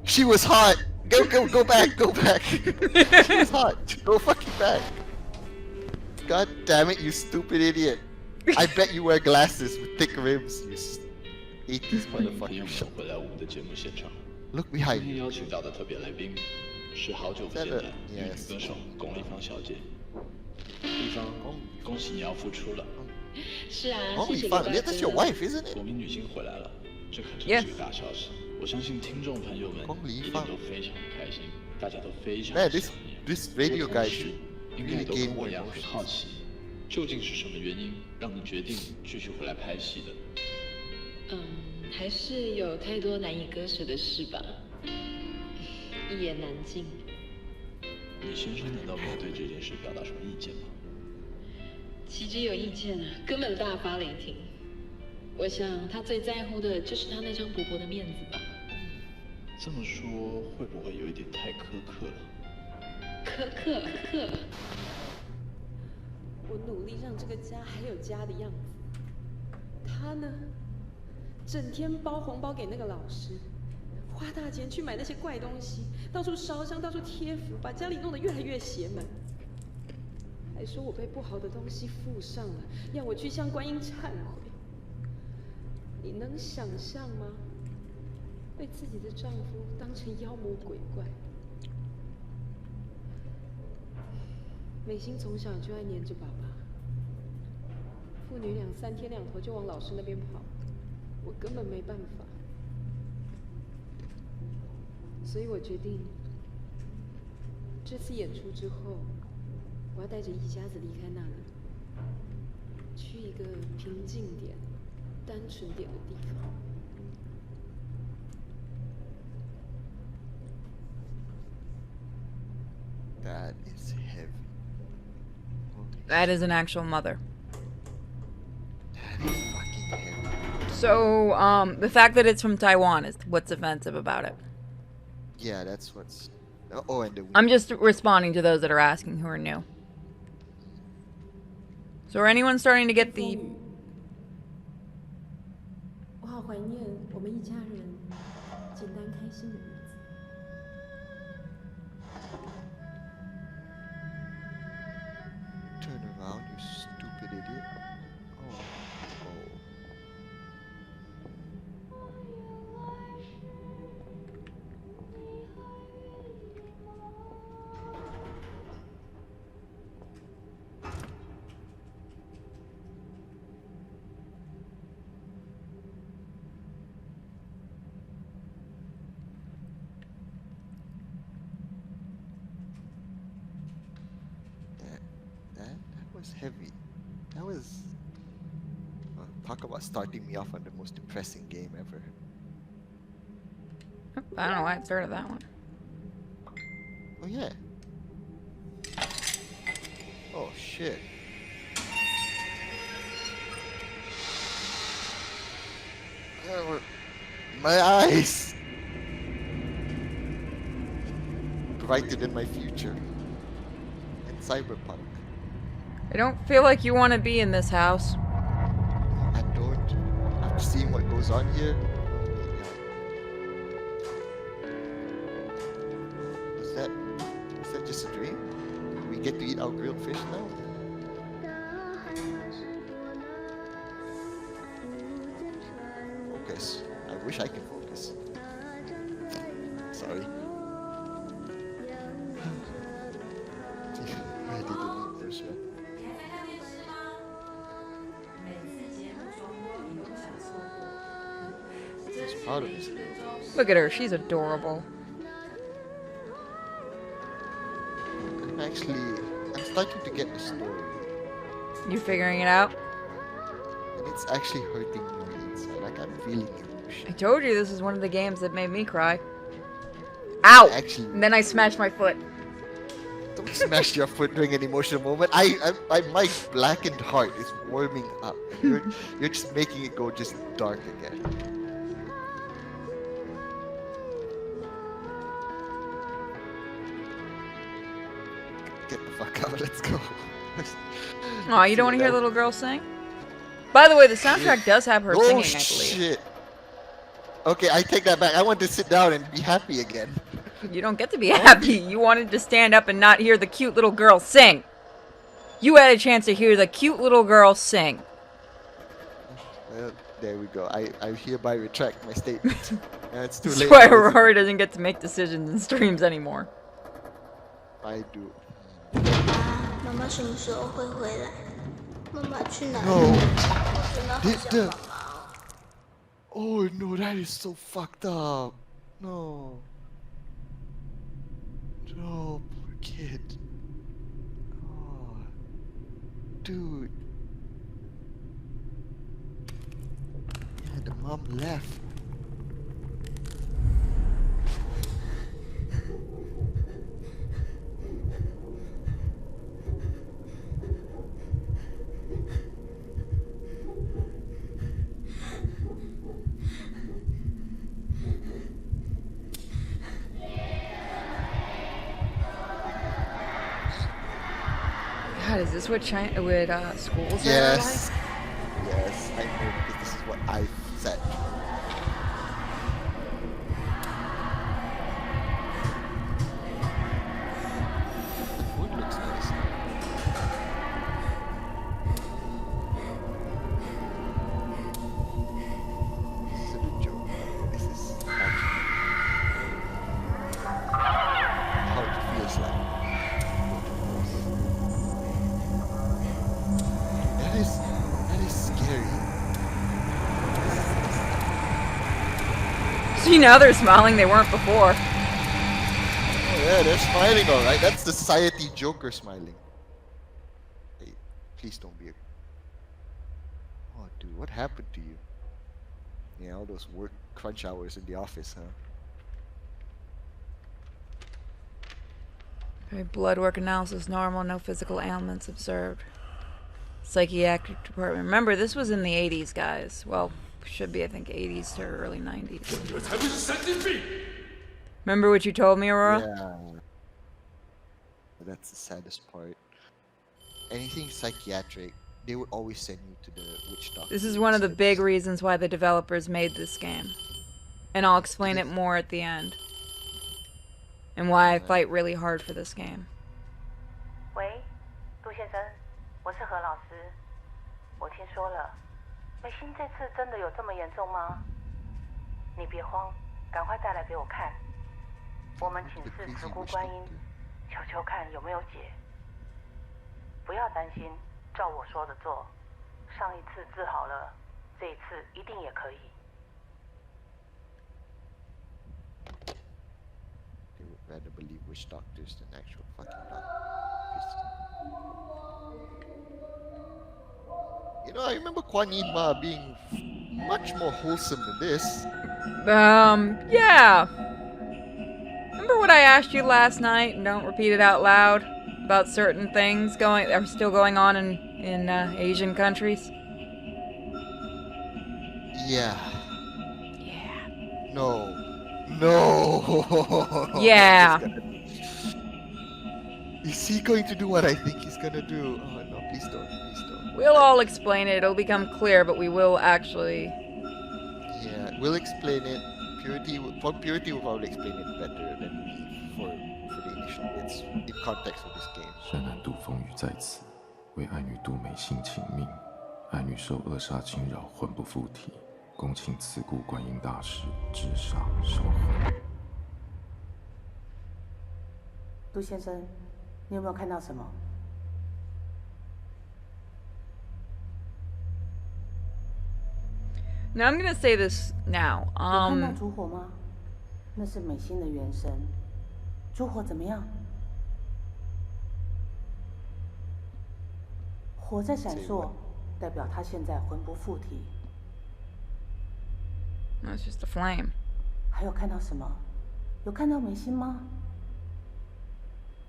She was hot. Go back, go back. She was hot. Go fucking back. God damn it, you stupid idiot. I bet you wear glasses with thick rims, you 80s 欢迎朋友 motherfucker. 们 Shut 回来我们的节目现场。 Look 今 behind 天 you. 邀请到的特别来宾是好久不见的女 Yes. 歌手龚丽芳小姐。丽芳，恭喜你要复出了，是啊， Oh, 谢谢 you 刘 found 大 it. That's your 哥。 wife, isn't it? 国民女星回来了，这可真 Yes. 是个大消息。我相信听众朋友们龚丽一定芳都非常开心，大家都非常 Man, 想 this 念。 this radio 同 guy 时 should 应该 really 都 gain 跟我 more 一样很 emotions. 好奇，究竟是什么原因让你决定继续回来拍戏的？还是有太多难以割舍的事吧，一言难尽。你先生难道没有对这件事表达什么意见吗？岂止有意见啊，根本大发雷霆。我想他最在乎的就是他那张薄薄的面子吧。这么说会不会有一点太苛刻了？苛刻。我努力让这个家还有家的样子，他呢，整天包红包给那个老师，花大钱去买那些怪东西，到处烧香，到处贴符，把家里弄得越来越邪门。还说我被不好的东西附上了，要我去向观音忏悔。你能想象吗？被自己的丈夫当成妖魔鬼怪。美心从小就爱黏着爸爸，父女俩3天2头就往老师那边跑，我根本没办法，所以我决定，这次演出之后，我要带着一家子离开那里，去一个平静点、单纯点的地方。That is heavy. That is an actual mother. That is fucking heavy. So, the fact that it's from Taiwan is what's offensive about it. Yeah, that's what's. Oh, and the. I'm just responding to those that are asking who are new. So, are anyone starting to get the 我好怀念我们一家人简单开心的日子。 Turn around, you stupid idiot. Oh. That was heavy. That was. Talk about starting me off on the most depressing game ever. I don't know why I started that one. Oh, yeah. Oh, shit. My eyes! Brighter than my future. In Cyberpunk. I don't feel like you want to be in this house. I don't. After seeing what goes on here. Is that just a dream? We get to eat our grilled fish now? Focus. I wish I could focus. Sorry. I didn't eat this one. 你还在看电视吗？每次节目重播你都不想错过。真是 proud of 每 this 一个 girl. 周 Look at her, she's adorable. I'm starting to get the story. You figuring it out? And and it's actually hurting me inside. Like I'm feeling I emotion. told you this is one of the games that made me cry. Ow! Actually, And then I smashed my foot. don't smash your foot during an emotional moment. My blackened heart is warming up, and you're just making it go just dark again. Get the fuck out. Let's go. Aw, you don't want to hear the little girl sing? By the way, the soundtrack does have her singing, I believe. Shit. Okay, I take that back. I want to sit down and be happy again. You don't get to be happy. You wanted to stand up and not hear the cute little girl sing. You had a chance to hear the cute little girl sing. Well, there we go. I hereby retract my statement. It's too That's late. why now, isn't Aurora doesn't get to make decisions in streams anymore. it? I do. 妈妈什么时候会回来？妈妈去哪里？ No. 我真的好 Did 想 the- 妈妈。 Oh no, that is so fucked up. No. No, poor kid. Oh. Dude. Yeah, the mom left. God, is this what schools Yes. Yes, I know because this is what I said. The food looks nice. This isn't a joke. This is actually how it feels like. That is scary. like? See, now they're smiling. They weren't before. Oh yeah, they're smiling alright. That's the society Joker smiling. Hey, please don't be a... Oh dude, what happened to you? Yeah, all those work crunch hours in the office, huh? Okay, blood work analysis normal, no physical ailments observed. Psychiatric department. Remember, this was in the 80s, guys. Well, should be, I think, 80s to early 90s. Remember what you told me, Aurora? Yeah. That's the saddest part. Anything psychiatric, they would always send you to the witch doctor. This is one of the instead. big reasons why the developers made this game. And I'll explain it more at the end. And why I fight really hard for this game. 喂，杜先生，我是何老师。我听说了，美心这次真的有这么严重吗？你别慌，赶快带来给我看。我们请示慈姑观音，求求看有没有解。不要担心，照我说的做。上一次治好了，这一次一定也可以。 They would rather believe witch doctors than actual fucking doctors. You know, I remember Kuan Yin Ma being much more wholesome than this. Yeah. Remember what I asked you last night, and don't repeat it out loud, about certain things are still going on in Asian countries? Yeah. Yeah. No. No. Yeah. Is he going to do what I think he's gonna do? Oh no, please don't, please don't. We'll all explain it. It'll become clear, but we will actually... Yeah, we'll explain it. Purity will probably explain it better than me for the initial bits in context of this game. 深谙杜风雨在此，为爱女杜美心请命，爱女受扼杀侵扰，魂不附体，恭请慈姑观音大师治杀收魂。杜先生，你有没有看到什么？ Now, I'm gonna say this now. 有看到烛火吗？那是美心的元神。烛火怎么样？火在闪烁，代表他现在魂不附体。 That's just a flame. 还有看到什么？有看到美心吗？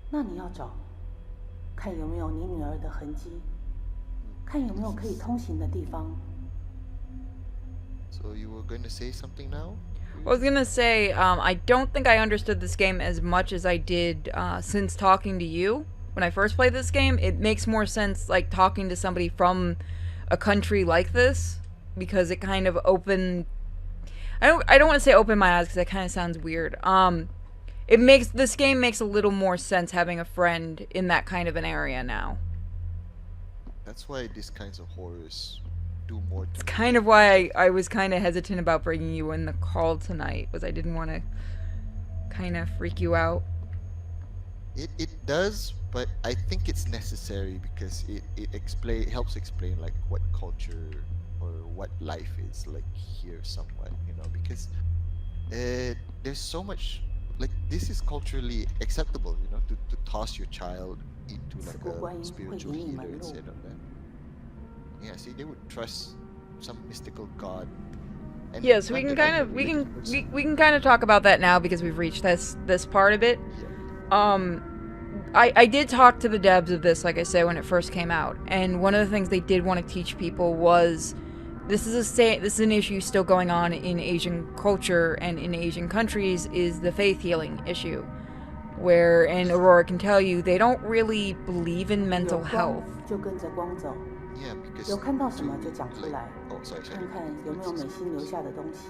那你要找，看有没有你女儿的痕迹，看有没有可以通行的地方。 So you were going to say something now? I was gonna say, I don't think I understood this game as much as I did since talking to you. When I first played this game, it makes more sense like talking to somebody from a country like this, because it kind of opened... I don't want to say open my eyes because that kind of sounds weird. This game makes a little more sense having a friend in that kind of an area now. That's why these kinds of horrors do more to It's kind of why I was kind of hesitant about bringing you in the call tonight, was I didn't want to kind of freak you out. It does, but I think it's necessary because it helps explain like what culture or what life is like here somewhat, you know, because there's so much, like, this is culturally acceptable, you know, to toss your child into like a spiritual healer instead of that. Yeah, see, they would trust some mystical god. And yeah, so we can kind of we can kind of talk about that now because we've reached this part of it. Yeah. I did talk to the devs of this, like I said, when it first came out, and one of the things they did want to teach people was this is an issue still going on in Asian culture and in Asian countries, is the faith healing issue, where, and Aurora can tell you, they don't really believe in mental health. Yeah, because 有看到什么就讲出来， oh, sorry. 看看有没有美心留下的东西。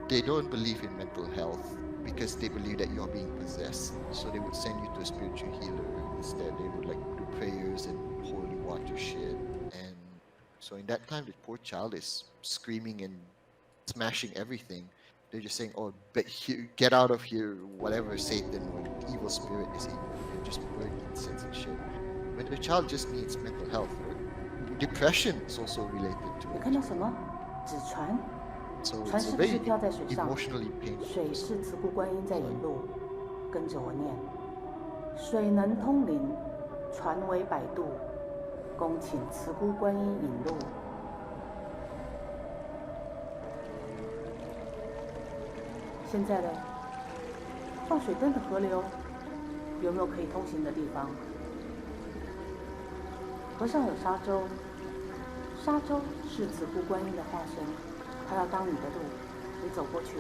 They don't believe in mental health because they believe that you're being possessed. So they would send you to a spiritual healer instead. They would like do prayers and holy water shit. And so in that time, the poor child is screaming and smashing everything. They're just saying, "Oh, but here, get out of here! Whatever Satan or evil spirit is in you." They're just burning incense and shit. When the child just needs mental health, depression is also related to 有 it. 看到什么？纸船， So 船 it's 是 a 不是 very 漂在水上？ emotionally painful. 水是慈姑观音在引路，跟着我念：水能通灵，船为摆渡，恭请慈姑观音引路。现在呢，放水灯的河流有没有可以通行的地方？河上有沙洲，沙洲是慈姑观音的化身，她要当你的路，你走过去。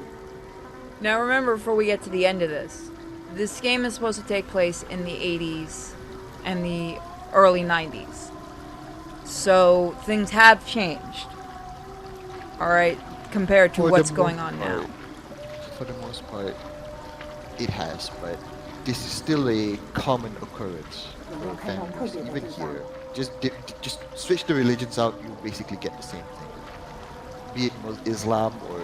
Now remember, before we get to the end of this game is supposed to take place in the 80s and the early 90s. So things have changed. Alright, compared to For what's the going most on now. part- For the most part, it has, but this is still a common occurrence for families, even here. Just switch the religions out, you basically get the same thing. Be it Islam or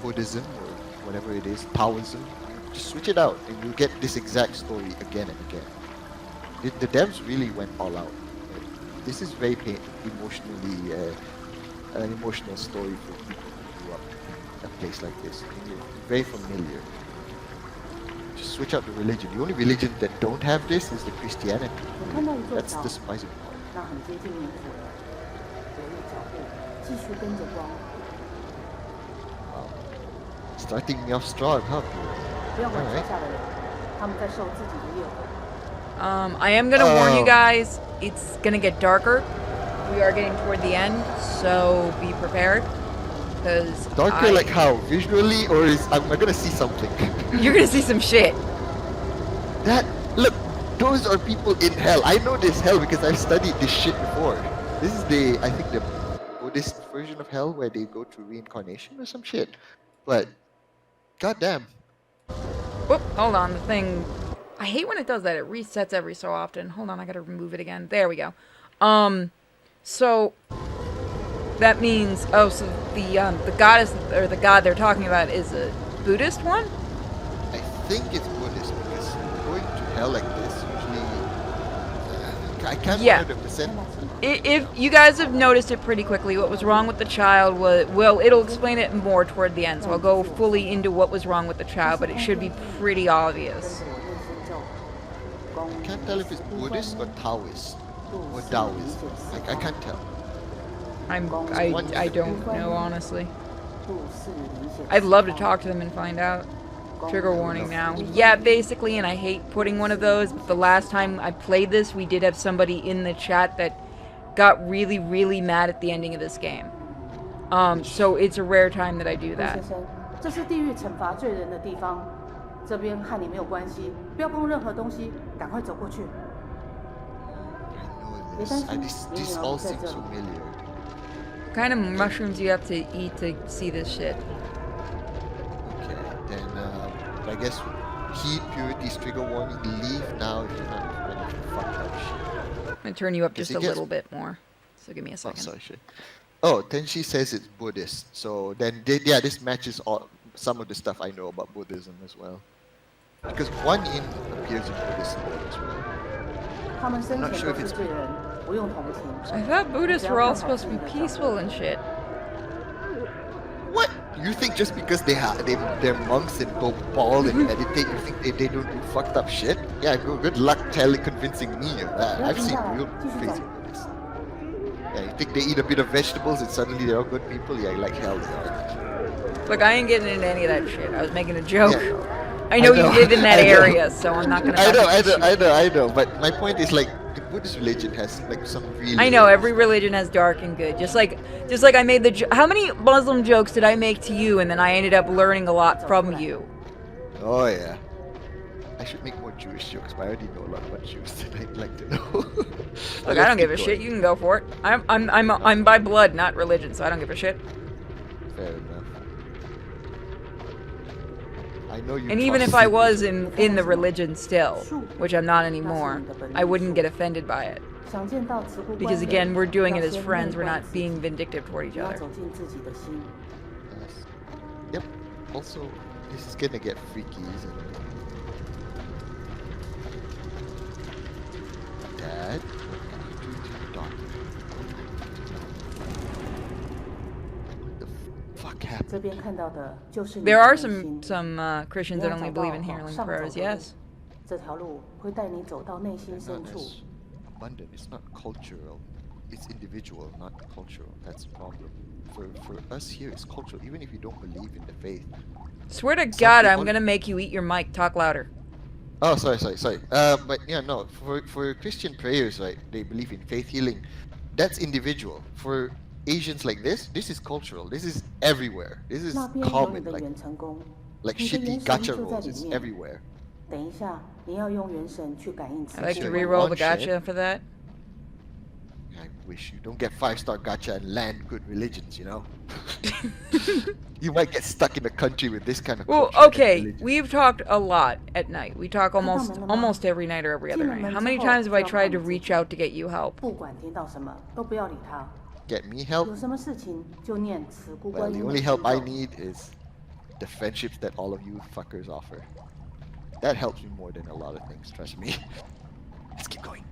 Buddhism or whatever it is, Taoism, just switch it out and you'll get this exact story again and again. The devs really went all out. This is very emotionally, an emotional story for people who grew up in a place like this. And you're very familiar. Just switch out the religion. The only religion that don't have this is the Christianity. That's the surprising part. 那很接近冥府了，留意脚步，继续跟着光。 Wow. Starting me off strong, huh? 不要管桥 Alright. 下的人，他们在受自己的业火。 I am gonna warn you guys, it's gonna get darker. We are getting toward the end, so be prepared. Because Darker like how? Visually, or am I gonna see something? You're gonna see some shit. Look, those are people in hell. I know this hell because I've studied this shit before. This is I think the Buddhist version of hell where they go through reincarnation or some shit. But, goddamn. Whoop, hold on, the thing... I hate when it does that. It resets every so often. Hold on, I gotta remove it again. There we go. So... That means... Oh, so the goddess, or the god they're talking about is a Buddhist one? I think it's Buddhist because going to hell like this usually... I can't 100%. If you guys have noticed it pretty quickly, what was wrong with the child was... Well, it'll explain it more toward the end, so I'll go fully into what was wrong with the child, but it should be pretty obvious. I can't tell if it's Buddhist or Taoist. or Taoism? I can't tell. I don't know, honestly. I'd love to talk to them and find out. Trigger warning now. Yeah, basically, and I hate putting one of those, but the last time I played this, we did have somebody in the chat that got really, really mad at the ending of this game. So it's a rare time that I do that. 这是地狱惩罚罪人的地方，这边和你没有关系，不要碰任何东西，赶快走过去。别担心，你女儿不在这里。 What kind of mushrooms do you have to eat to see this shit? Okay, then I guess heed purity's trigger warning. Leave now if you're not ready to fuck up shit. I'm gonna turn you up just a Yes. little bit more. So give me a Oh, second. sorry, shit. Oh, then she says it's Buddhist. So then, yeah, this matches all some of the stuff I know about Buddhism as well. Because Guan Yin appears in Buddhism as well. 他们生前都是罪人，不用同情。 I thought Buddhists were all supposed to be peaceful and shit. What? You think just because they're monks and go bald and meditate, you think they don't do fucked up shit? Yeah, good luck convincing me of that. I've seen real crazy Buddhists. Yeah, you think they eat a bit of vegetables and suddenly they're all good people? Yeah, like hell they are. Look, I ain't getting into any of that shit. I was making a joke. Yeah. I know you live in that I know. area, so I'm not gonna. I know. But my point is like the Buddhist religion has like some really. I know every religion has dark and good. Just like I made the. How many Muslim jokes did I make to you, and then I ended up learning a lot from you? Oh yeah. I should make more Jewish jokes, but I already know a lot about Jews that I'd like to know. Look, I don't give a shit. You can go for it. I'm by blood, not religion, so I don't give a shit. Fair enough. I know you. And even if I was in the religion still, which I'm not anymore, I wouldn't get offended by it. Because again, we're doing it as friends. We're not being vindictive toward each other. Yep. Also, this is gonna get freaky, isn't it? Dad, what can you do to your daughter? What the fuck happened? There are some Christians that only believe in healing prayers. Yes. 这条路会带你走到内心深处。 Abundant. It's not cultural. It's individual, not cultural. That's the problem. For us here, it's cultural. Even if you don't believe in the faith. Swear to God, I'm gonna make you eat your mic. Talk louder. Oh, sorry. But yeah, no. For Christian prayers, right? They believe in faith healing. That's individual. For Asians like this is cultural. This is everywhere. This is common. Like shitty gacha rolls. It's everywhere. 等一下，你要用元神去感应磁 I like to 场。 reroll the gacha for that. I wish you don't get 5-star gacha and land good religions, you know? You might get stuck in a country with this kind of Well, culture and okay, religion. we've talked a lot at night. We talk almost every night or every other night. How many times have I tried to reach out to get you help? 不管听到什么，都不要理他。 Get me help? 有什么事情就念慈姑 Well, 观 the 音的 only 祈 help I 咒。 need is the friendships that all of you fuckers offer. That helps me more than a lot of things, trust me. Let's keep going.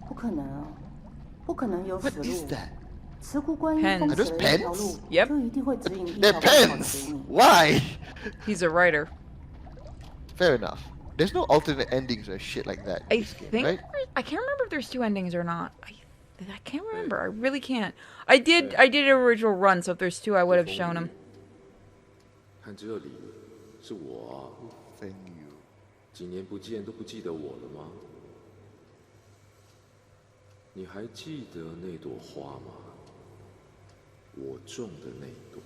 不可能啊，不可能有死 What is 路。 that? 慈姑观音 Pens. 封 Are 死 those 了一条 pens? 路， Yep. 就一定会指引一 They're 条更好的 pens! 给你。 Why? He's a writer. Fair enough. There's no alternate endings or shit like that in I this game, think right? I can't remember if there's two endings or not. I can't remember. I really can't. I did an original run, so if there's two, I would have shown him. 看这里，是我啊， Thank you. 几年不见都不记得我了吗？你还记得那朵花吗？我种的那朵。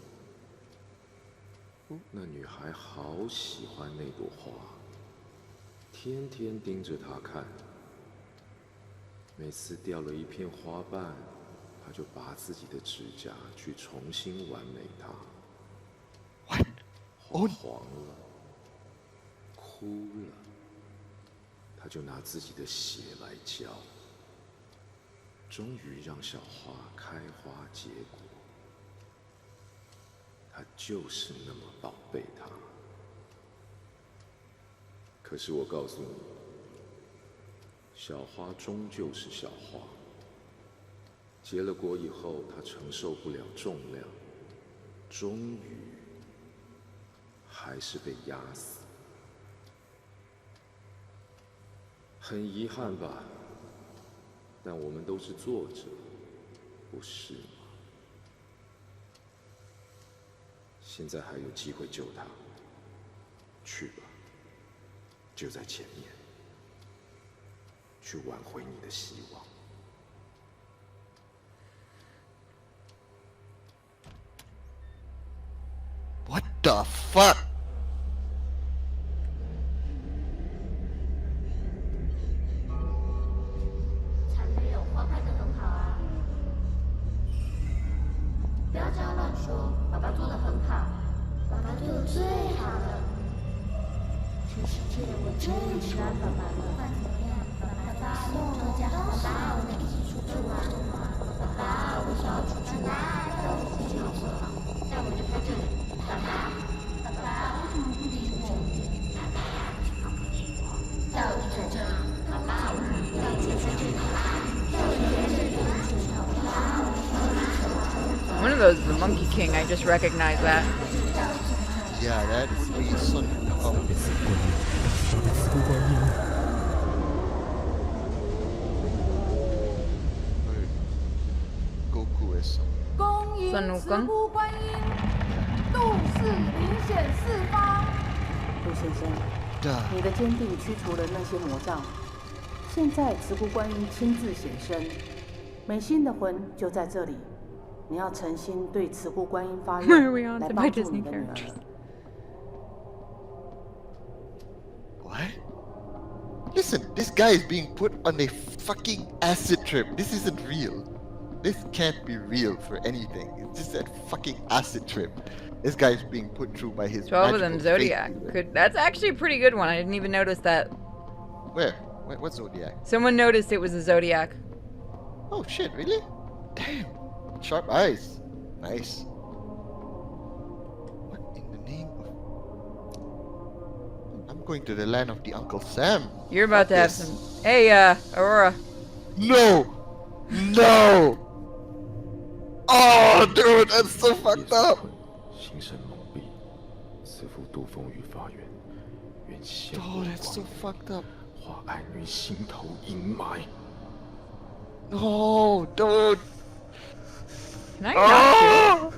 那女孩好喜欢那朵花，天天盯着它看。每次掉了一片花瓣，她就拔自己的指甲去重新完美它。 What? 花黄了，哭了，她就拿自己的血来浇，终于让小花开花结果。她就是那么宝贝它。可是我告诉你，小花终究是小花，结了果以后，它承受不了重量，终于还是被压死。很遗憾吧，但我们都是作者，不是吗？现在还有机会救他，去吧，就在前面，去挽回你的希望。What the fuck? 才没有，花开得很好啊！不要这样乱说，爸爸做得很好，爸爸对我最好了。全世界我最喜欢爸爸了，不管怎么样，爸爸跟我吵架，爸爸我们一起出去玩，爸爸我想要出去玩，带我出去好不好？带我离开这里，爸爸，爸爸为什么不理我？爸爸为什么不理我？带我离开这里，爸爸我们不要出去这里，带我离开这里，爸爸我们要出去。One of those is the Monkey King. I just recognize that. Yeah, that would be Sun Wukong. Goku is some. 恭迎慈姑观音，度世灵显四方。陆先生，你的坚定驱除了那些魔障，现在慈姑观音亲自显身，美心的魂就在这里。你要诚心对慈姑观音发愿，来帮助你的女儿。What? Listen, this guy is being put on a fucking acid trip. This isn't real. This can't be real for anything. It's just a fucking acid trip. This guy's being put through by his 12 of them magical faith Zodiac. healer. That's actually a pretty good one. I didn't even notice that. Where? What Zodiac? Someone noticed it was a Zodiac. Oh shit, really? Damn. Sharp eyes. Nice. What in the name of... I'm going to the land of the Uncle Sam. You're about to have some... Hey, Aurora. No! No! Oh, dude, that's so fucked up! 心神蒙蔽，似乎渡风雨发源，愿现 Oh, that's so fucked up. 化暗于心头阴霾。 No, dude. Can I not do it?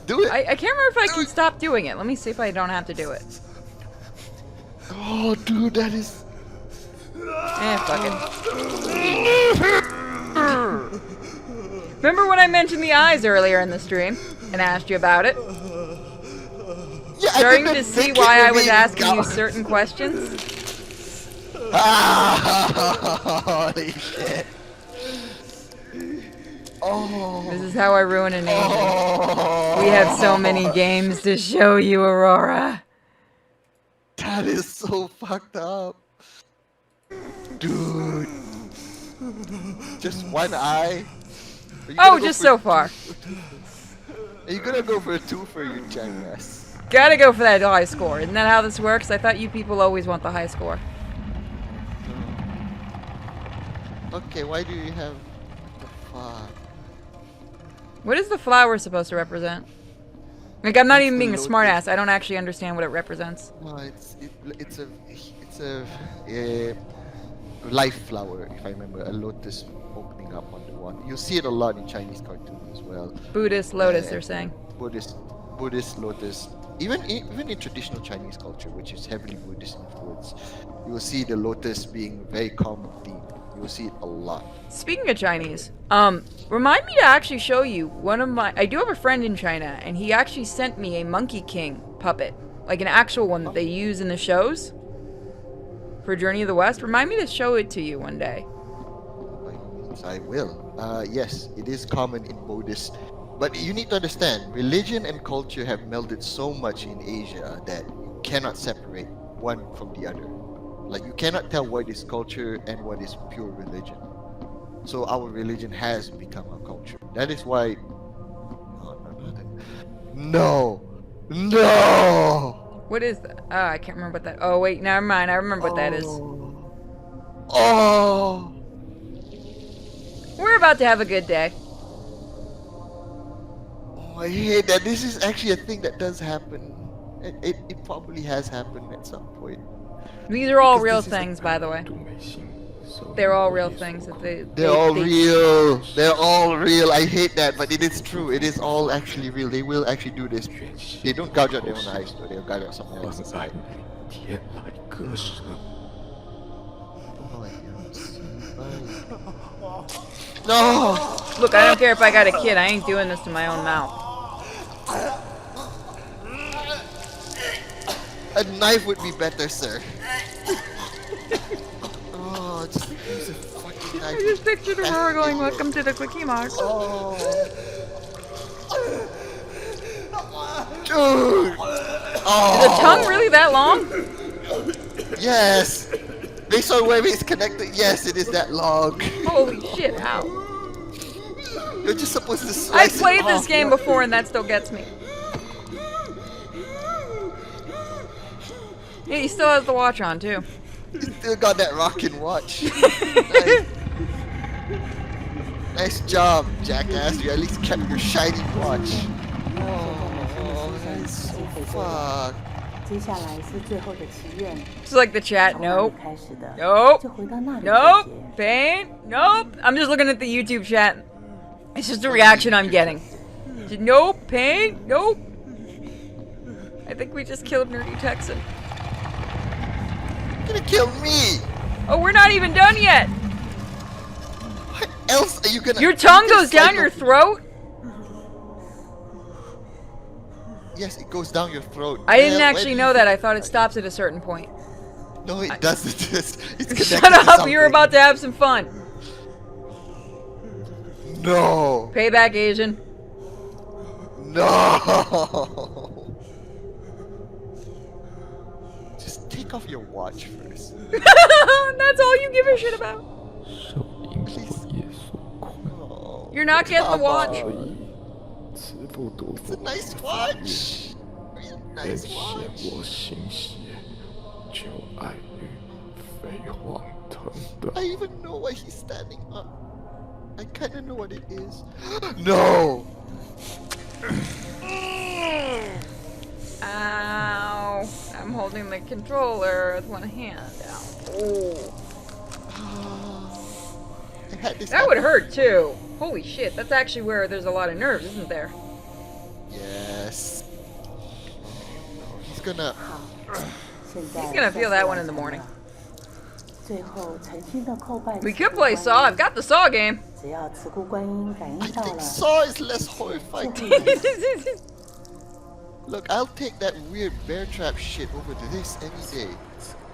Do it. I can't remember if I can stop doing it. Let me see if I don't have to do it. Oh, dude, that is... Fuck it. Remember when I mentioned the eyes earlier in the stream and asked you about it? Yeah, Starting to see why I was asking you certain questions? Holy shit. Oh. This is how I ruin an agent. We have so many games to show you, Aurora. That is so fucked up. Dude. Just one eye? Oh, just so far. Are you gonna go for a two for your jackass? Gotta go for that high score. Isn't that how this works? I thought you people always want the high score. Okay, why do you have... What the fuck? What is the flower supposed to represent? Like, I'm not It's even the being a lotus. smartass. I don't actually understand what it represents. No, it's a life flower, if I remember, a lotus opening up on the one. You see it a lot in Chinese cartoons as well. Buddhist lotus, they're saying. Buddhist lotus. Even in traditional Chinese culture, which is heavily Buddhist influence, you will see the lotus being very common theme. You will see it a lot. Speaking of Chinese, remind me to actually show you one of my... I do have a friend in China, and he actually sent me a Monkey King puppet. Like an actual one that they use in the shows for Journey of the West. Remind me to show it to you one day. By all means, I will. Yes, it is common in Buddhist. But you need to understand, religion and culture have melded so much in Asia that you cannot separate one from the other. Like, you cannot tell what is culture and what is pure religion. So our religion has become our culture. That is why... No! What is that? Oh, I can't remember what that... Oh, wait, never mind. I remember what that is. Oh! We're about to have a good day. Oh, I hate that. This is actually a thing that does happen. It probably has happened at some point. These are all real things, by the way. 杜美心 they're all real things that they. They're all real. They're all real. I hate that, but it is true. It is all actually real. They will actually do this. They don't gouge out their own eyes, though. They'll gouge out someone else's eye. No! Look, I don't care if I got a kid. I ain't doing this to my own mouth. A knife would be better, sir. Oh, just use a fucking knife. I just pictured Aurora going, "Welcome to the Quickie Mart." Oh. Dude! Oh. Is the tongue really that long? Yes! Based on where it's connected, yes, it is that long. Holy shit, ow. You're just supposed to I've slice it played this off. game before and that still gets me. Yeah, he still has the watch on, too. You still got that rockin' watch. Nice. Nice job, jackass. You at least kept your shiny watch. Oh, that's so fucked. It's like the chat, nope. Nope. Nope. Pain. Nope. I'm just looking at the YouTube chat. It's just a reaction I'm getting. Nope. Pain. Nope. I think we just killed Nerdy Texan. You're gonna kill me! Oh, we're not even done yet! What else are you gonna... Your tongue goes down your throat? Yes, it goes down your throat. I didn't actually know that. I thought it stops at a certain point. No, it doesn't. It's Shut up! You're about to have some fun. No! Payback, Asian. No! Just take off your watch first. That's all you give a shit about. You're not getting the watch. It's a nice watch. Really nice watch. I even know why he's standing up. I kinda know what it is. No! Ow. I'm holding the controller with one hand. Ow. That would hurt too. Holy shit, that's actually where there's a lot of nerves, isn't there? Yes. He's gonna feel that one in the morning. We could play Saw. I've got the Saw game. I think Saw is less horrifying. Look, I'll take that weird bear trap shit over to this any day.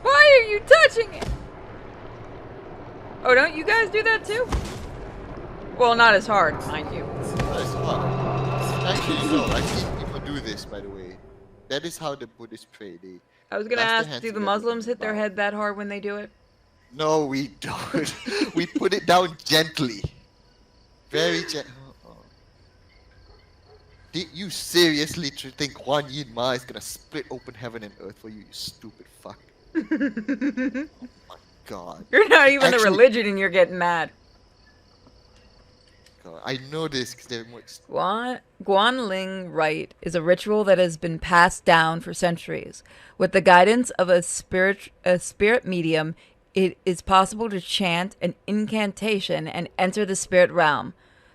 Why are you touching it? Oh, don't you guys do that too? Well, not as hard, mind you. Not as hard. Actually, no. I've seen people do this, by the way. That is how the Buddhists pray. I was gonna ask, do the Muslims hit their head that hard when they do it? No, we don't. We put it down gently. Very gently. Did you seriously think Kuan Yin Ma is gonna split open heaven and earth for you, you stupid fuck? Oh my god. You're not even a religion and you're getting mad. God, I know this because they're more... Guanling Rite is a ritual that has been passed down for centuries. With the guidance of a spirit medium, it is possible to chant an incantation and enter the spirit realm.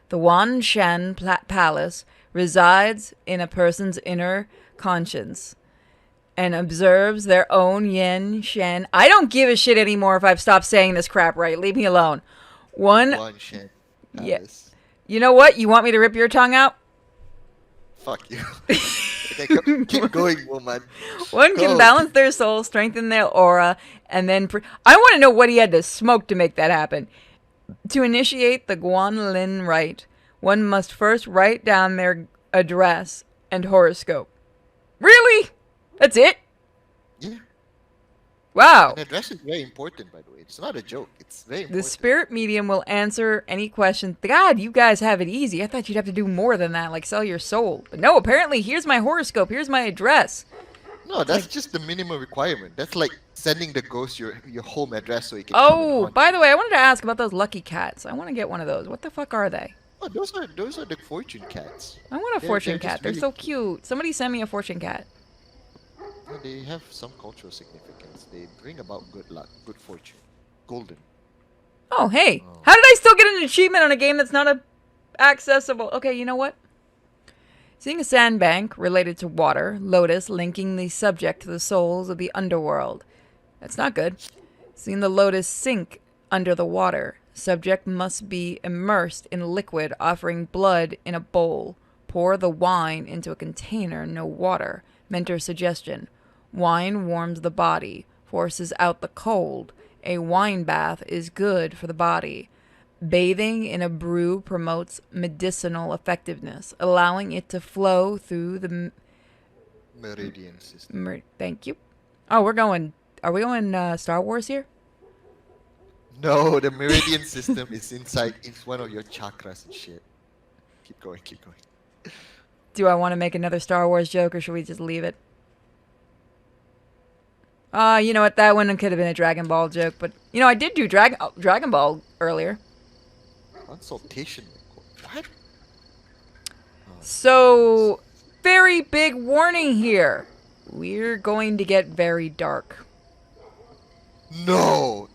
The Wan Shan Palace resides in a person's inner conscience and observes their own yin shen. I don't give a shit anymore if I've stopped saying this crap right. Leave me alone. Wan Shan Palace. Yeah. You know what? You want me to rip your tongue out? Fuck you. Okay, keep going, woman. One can balance their soul, strengthen their aura, and then... I want to know what he had to smoke to make that happen. To initiate the Guanlin Rite, one must first write down their address and horoscope. Really? That's it? Yeah. Wow. An address is very important, by the way. It's not a joke. It's very important. The spirit medium will answer any questions. God, you guys have it easy. I thought you'd have to do more than that, like sell your soul. But no, apparently, here's my horoscope. Here's my address. No, that's just the minimum requirement. That's like sending the ghost your home address so he can. Oh, by the way, I wanted to ask about those lucky cats. I want to get one of those. What the fuck are they? Oh, those are the fortune cats. I want a fortune cat. They're really so cute. Somebody send me a fortune cat. Yeah, they have some cultural significance. They bring about good luck, good fortune, golden. Oh, hey. How did I still get an achievement on a game that's not accessible? Okay, you know what? Seeing a sandbank related to water, Lotus linking the subject to the souls of the underworld. That's not good. Seeing the Lotus sink under the water. Subject must be immersed in liquid, offering blood in a bowl. Pour the wine into a container, no water. Mentor suggestion. Wine warms the body, forces out the cold. A wine bath is good for the body. Bathing in a brew promotes medicinal effectiveness, allowing it to flow through the Meridian system. Thank you. Oh, are we going Star Wars here? No, the meridian system is inside. It's one of your chakras and shit. Keep going. Do I want to make another Star Wars joke, or should we just leave it? You know what? That one could have been a Dragon Ball joke, but you know, I did do Dragon Ball earlier. Consultation. What? So, very big warning here. We're going to get very dark. No,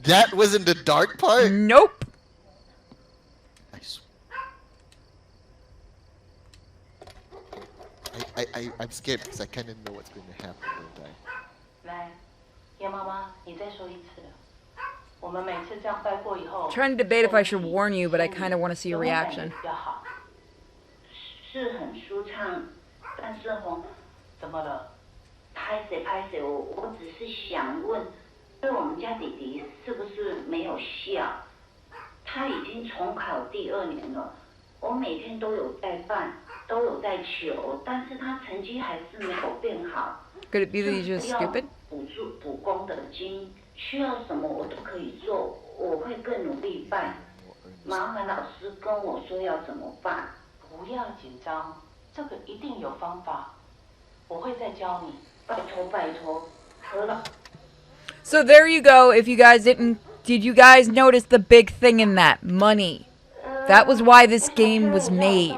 that wasn't the dark part? Nope. I'm scared because I kind of know what's going to happen, don't I? 来，叶妈妈，你再说一次。我们每次这样拜过以后， Trying to debate if I should warn you, but I kind of want to see your reaction. 是很舒畅，但是怎么了？拍谁？我只是想问，对我们家弟弟是不是没有效？他已经重考第2年了，我每天都有在办，都有在求，但是他成绩还是没有变好。Could it be that he's just stupid? 补功的经，需要什么我都可以做，我会更努力办。麻烦老师跟我说要怎么办。不要紧张，这个一定有方法，我会再教你。拜托，何老。So there you go. If you guys did you guys notice the big thing in that? Money. That was why this game was made.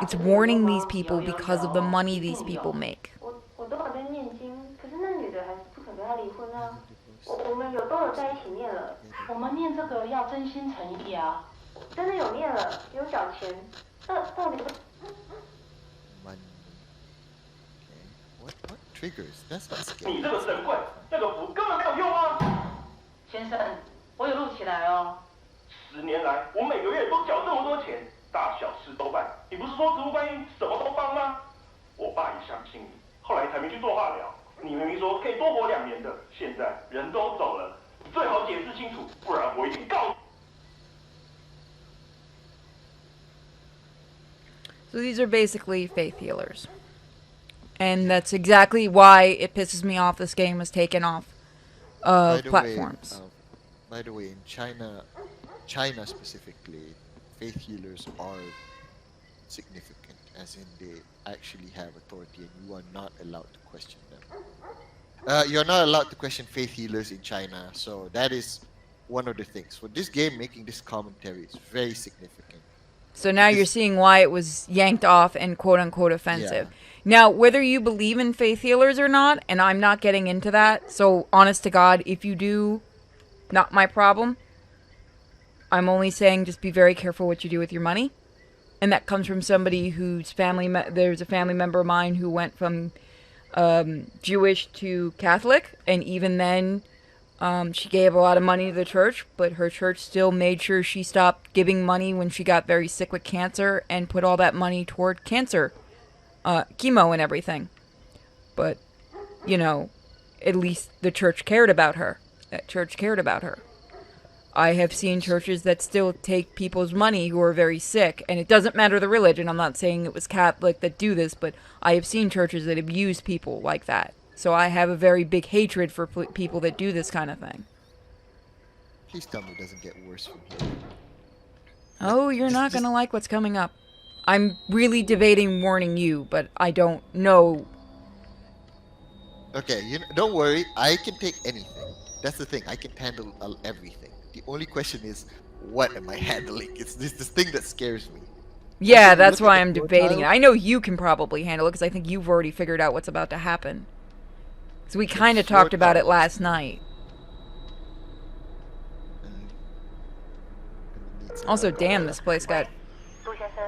It's warning these people because of the money these people make. 我都有在念经，可是那女的还是不肯跟他离婚啊。我们都有在一起念了。我们念这个要真心诚意啊。真的有念了，有缴钱。到底Money. Okay. What triggers? That's not scary. 你这个神棍，那个符根本没有用啊！先生，我有录起来哦。10年来，我每个月都缴这么多钱，大小事都办。你不是说植物观音什么都帮吗？我爸也相信你，后来才没去做化疗。你明明说可以多活2年的，现在人都走了，你最好解释清楚，不然我一定告你。So these are basically faith healers. And that's exactly why it pisses me off this game was taken off of platforms. By the way, in China specifically, faith healers are significant, as in they actually have authority and you are not allowed to question them. You're not allowed to question faith healers in China, so that is one of the things. For this game, making this commentary is very significant. So now you're seeing why it was yanked off and quote-unquote offensive. Yeah. Now, whether you believe in faith healers or not, and I'm not getting into that, so honest to God, if you do, not my problem. I'm only saying just be very careful what you do with your money. And that comes from somebody whose there's a family member of mine who went from Jewish to Catholic, and even then she gave a lot of money to the church, but her church still made sure she stopped giving money when she got very sick with cancer and put all that money toward cancer, chemo and everything. But, you know, at least the church cared about her. That church cared about her. I have seen churches that still take people's money who are very sick, and it doesn't matter the religion. I'm not saying it was Catholic that do this, but I have seen churches that abuse people like that. So I have a very big hatred for people that do this kind of thing. Please tell me it doesn't get worse from here. Oh, you're not going to like what's coming up. I'm really debating warning you, but I don't know. Okay, don't worry. I can take anything. That's the thing. I can handle everything. The only question is, what am I handling? It's this thing that scares me. Yeah, that's why I'm debating it. I know you can probably handle it because I think you've already figured out what's about to happen. So we kind of talked about it last night. pizza. Also, damn, this place got. 杜先生，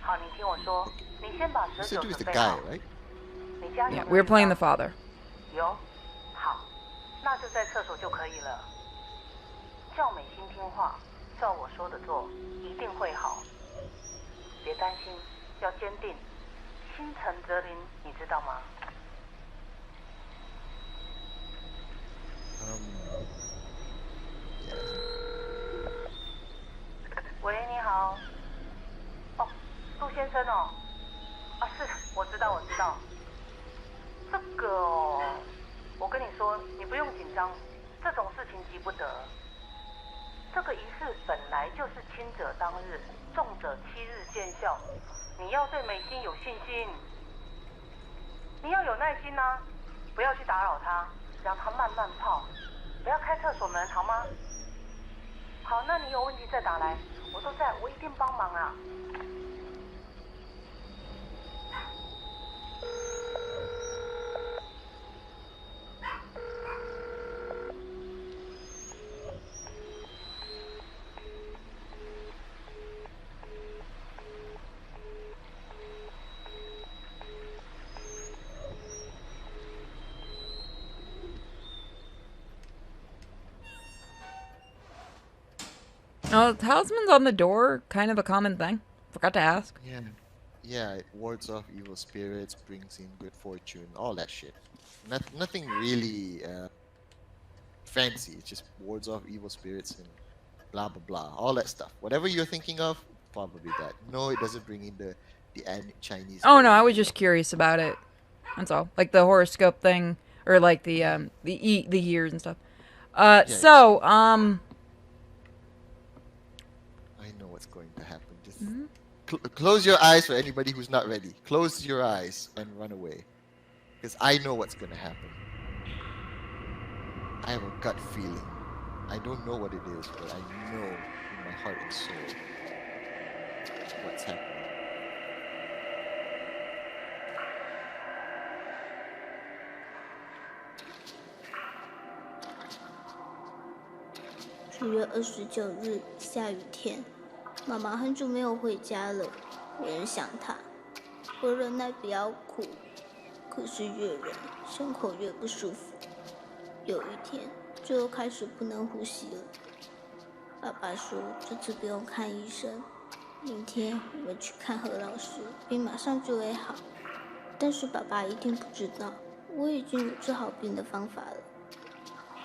好，你听我说，你先把This 蛇酒 dude is 准 the 备好 guy,。right? 你家有 Yeah, 没 we 有 were playing 浴 the 缸？ father. 有，好，那就在厕所就可以了。叫美心听话，照我说的做，一定会好。别担心，要坚定，心诚则灵，你知道吗？ Yeah. 喂，你好。哦，杜先生哦。啊，是，我知道。这个哦，我跟你说，你不用紧张，这种事情急不得。这个仪式本来就是轻者当日，重者7日见效。你要对美心有信心，你要有耐心啊，不要去打扰她，让她慢慢泡，不要开厕所门，好吗？好，那你有问题再打来，我都在，我一定帮忙啊。Oh, talismans on the door, kind of a common thing. Forgot to ask. Yeah, it wards off evil spirits, brings in good fortune, all that shit. Nothing really fancy. It just wards off evil spirits and blah blah blah, all that stuff. Whatever you're thinking of, probably that. No, it doesn't bring in the Chinese. Oh no, I was just curious about it. That's all. Like the horoscope thing, or like the years and stuff. So I know what's going to happen. Just close your eyes for anybody who's not ready. Close your eyes and run away, because I know what's going to happen. I have a gut feeling. I don't know what it is, but I know in my heart and soul what's happening. 10月29日，下雨天，妈妈很久没有回家了，我很想她。我忍耐不要哭，可是越忍，胸口越不舒服。有一天，就又开始不能呼吸了。爸爸说这次不用看医生，明天我们去看何老师，病马上就会好。但是爸爸一定不知道，我已经有治好病的方法了。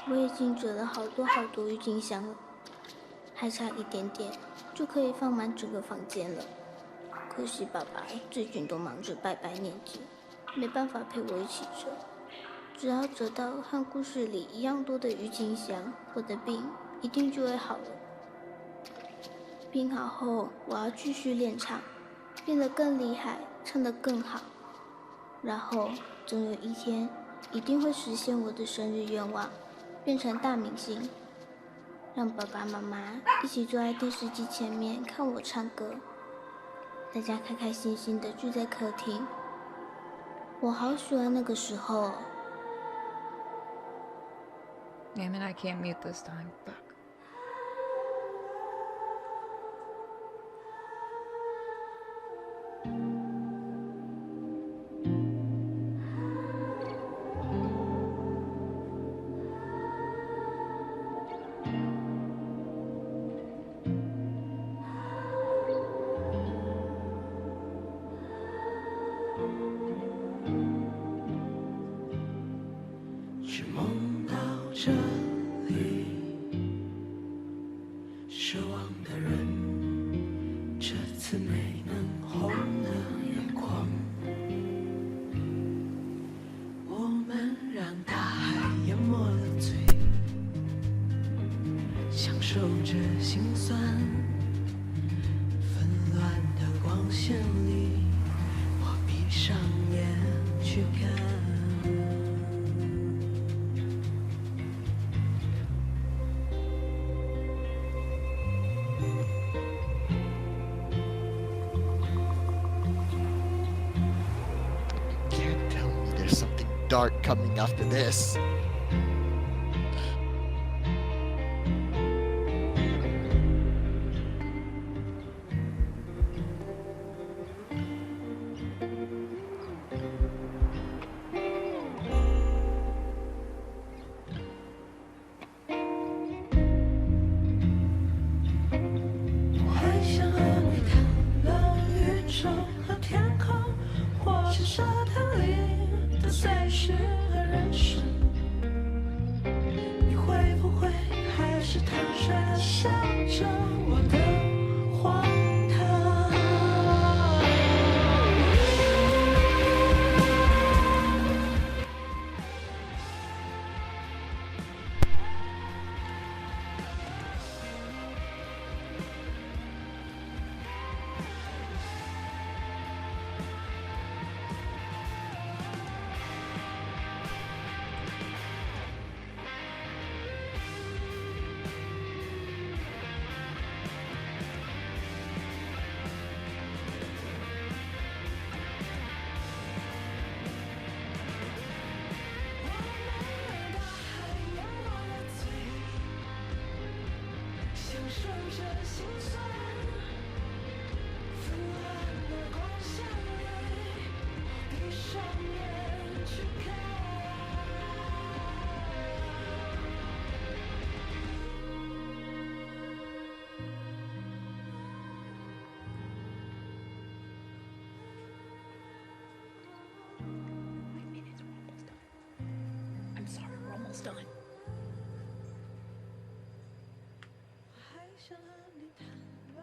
我已经折了好多郁金香了，还差一点点就可以放满整个房间了。可惜爸爸最近都忙着拜拜念经，没办法陪我一起折。只要折到和故事里一样多的郁金香，我的病一定就会好了。病好后，我要继续练唱，变得更厉害，唱得更好。然后总有一天，一定会实现我的生日愿望。变成大明星，让爸爸妈妈一起坐在电视机前面看我唱歌，大家开开心心的聚在客厅，我好喜欢那个时候。Damn it, I can't mute this time. Fuck. Dark coming after this. 着我的荒唐。受着心酸，腐烂的光像泪，闭上眼去看。I'm sorry, we're almost done. 还想和你探望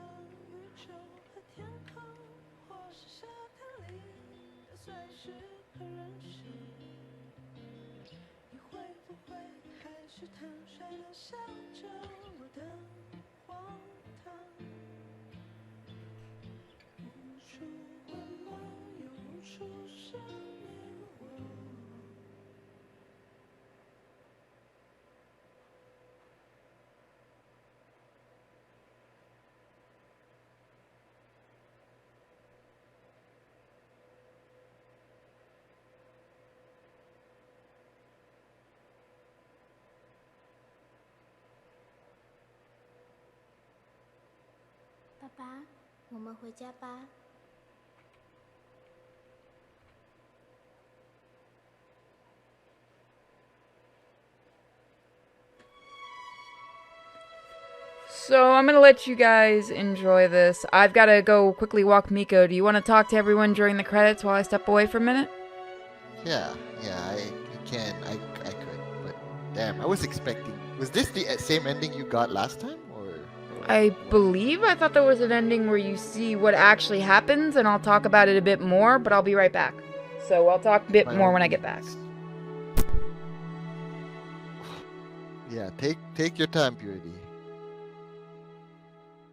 宇宙和天空，或是沙滩里的碎石和人生。你会不会还是坦率地笑着我的荒唐？无处混乱，又无处赦免我。爸爸，我们回家吧。So I'm gonna let you guys enjoy this. I've gotta go quickly walk Miko. Do you want to talk to everyone during the credits while I step away for a minute? Yeah, I can. I could, but damn, I was expecting. Was this the same ending you got last time, or? I thought there was an ending where you see what actually happens, and I'll talk about it a bit more, but I'll be right back. So I'll talk a bit more when I get back. Yeah, take your time, Purity.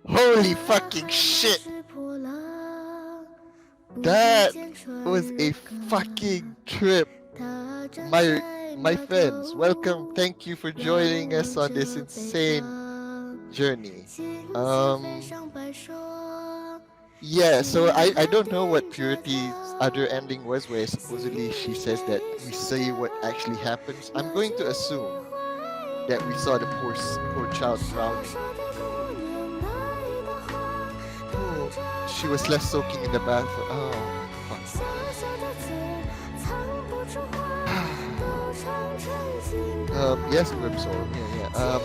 Holy fucking shit! That was a fucking trip. My friends, welcome. Thank you for joining us on this insane journey. Yeah, so I don't know what Purity's other ending was, where supposedly she says that we see what actually happens. I'm going to assume that we saw the poor child drowning. Oh, she was left soaking in the bath. Oh, fuck. Yes, Grimsor. Yeah.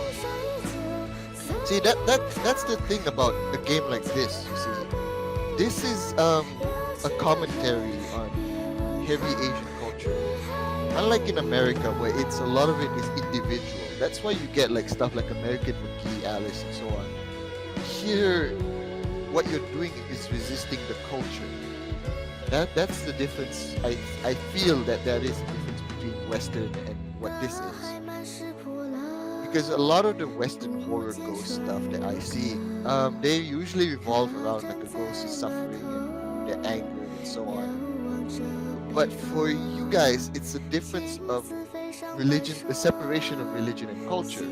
See, that's the thing about a game like this. You see, this is a commentary on heavy Asian culture. Unlike in America, where a lot of it is individual. That's why you get like stuff like American McGee, Alice, and so on. Here, what you're doing is resisting the culture. That's the difference. I feel that is the difference between Western and what this is. Because a lot of the Western horror ghost stuff that I see, they usually revolve around like a ghost's suffering and their anger and so on. But for you guys, it's a difference of religion, the separation of religion and culture,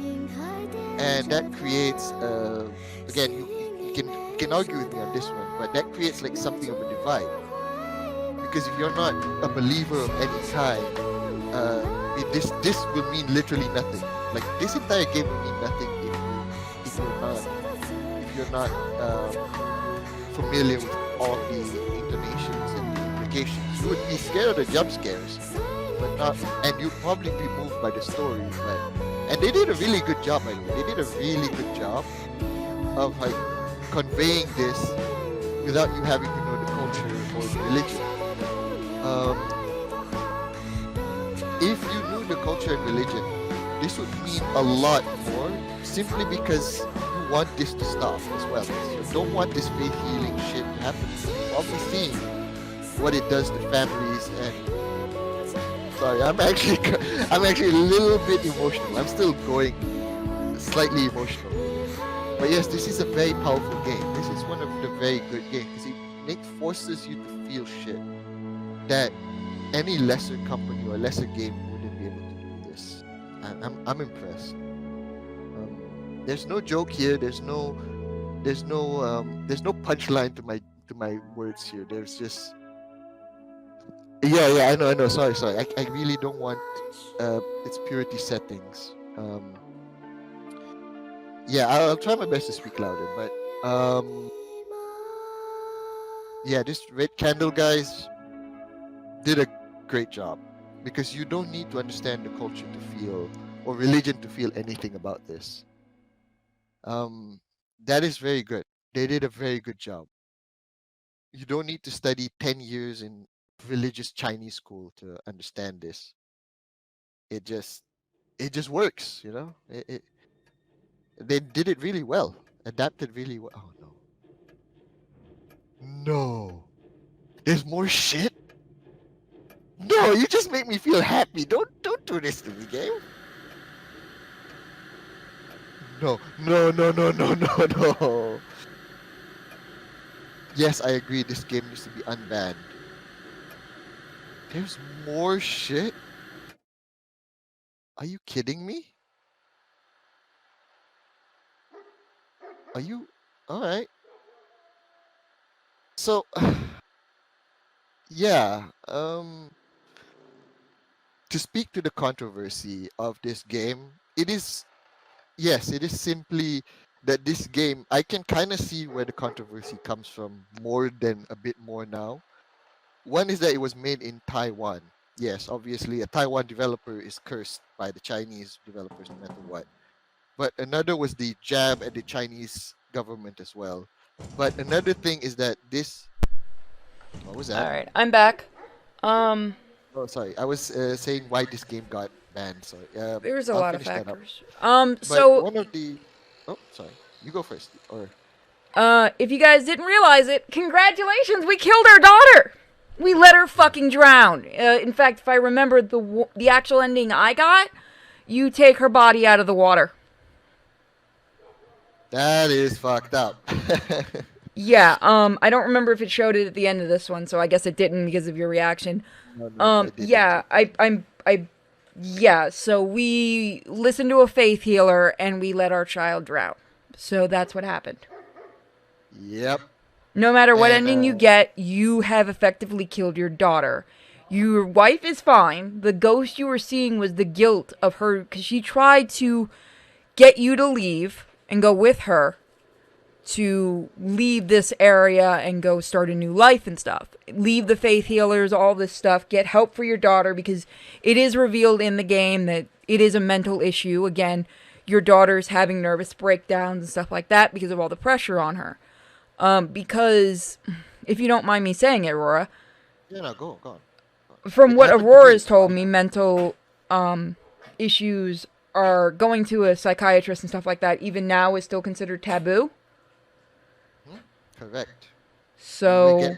and that creates, again, you can argue with me on this one, but that creates like something of a divide. Because if you're not a believer of any kind, this will mean literally nothing. Like this entire game will mean nothing if you're not familiar with all the intonations and the implications. You would be scared of the jump scares, but not, and you'd probably be moved by the story. And they did a really good job. By the way, they did a really good job of like conveying this without you having to know the culture or the religion. If you knew the culture and religion, this would mean a lot more, simply because you want this to stop as well. You don't want this faith healing shit to happen. You've probably seen what it does to families and. Sorry, I'm actually a little bit emotional. I'm still going slightly emotional. But yes, this is a very powerful game. This is one of the very good games because it forces you to feel shit that any lesser company or lesser game wouldn't be able to do this. I'm impressed. There's no joke here. There's no punchline to my words here. There's just yeah. I know. Sorry. I really don't want its purity settings. Yeah, I'll try my best to speak louder, but yeah, this Red Candle guys did a great job because you don't need to understand the culture to feel or religion to feel anything about this. That is very good. They did a very good job. You don't need to study 10 years in religious Chinese school to understand this. It just works, you know? They did it really well. Adapted really well. Oh no. No. There's more shit? No, you just make me feel happy. Don't do this to me, game. No. Yes, I agree. This game needs to be unbanned. There's more shit? Are you kidding me? Are you... Alright. So... yeah. To speak to the controversy of this game, it is... Yes, it is simply that this game... I can kind of see where the controversy comes from more than a bit more now. One is that it was made in Taiwan. Yes, obviously a Taiwan developer is cursed by the Chinese developers no matter what. But another was the jab at the Chinese government as well. But another thing is that this... What was that? Alright, I'm back. Oh, sorry. I was saying why this game got banned. Sorry. There's a I'll lot of finish that up. factors. But So one of the... Oh, sorry. You go first. Or... if you guys didn't realize it, congratulations, we killed our daughter! We let her fucking drown. In fact, if I remember the actual ending I got, you take her body out of the water. That is fucked up. Yeah, I don't remember if it showed it at the end of this one, so I guess it didn't because of your reaction. No, yeah, yeah, so we listened to a faith healer and we let our child drown. So that's what happened. Yep. No matter what ending you get, you have effectively killed your daughter. Your wife is fine. The ghost you were seeing was the guilt of her, because she tried to get you to leave and go with her to leave this area and go start a new life and stuff. Leave the faith healers, all this stuff. Get help for your daughter, because it is revealed in the game that it is a mental issue. Again, your daughter's having nervous breakdowns and stuff like that because of all the pressure on her. Because, if you don't mind me saying it, Aurora. Yeah, no, go on. From what Aurora has told me, mental issues are going to a psychiatrist and stuff like that, even now, is still considered taboo. Correct. So,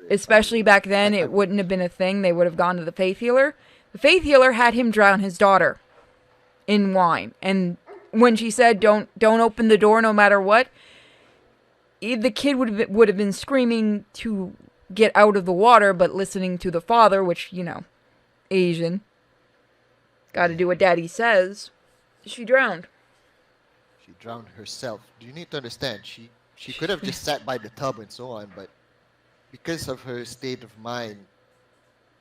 especially back then, it wouldn't have been a thing. They would have gone to the faith healer. The faith healer had him drown his daughter in wine. And when she said, don't open the door no matter what, the kid would have been screaming to get out of the water, but listening to the father, which, you know, Asian, gotta do what daddy says, she drowned. She drowned herself. Do you need to understand? She could have just sat by the tub and so on, but because of her state of mind,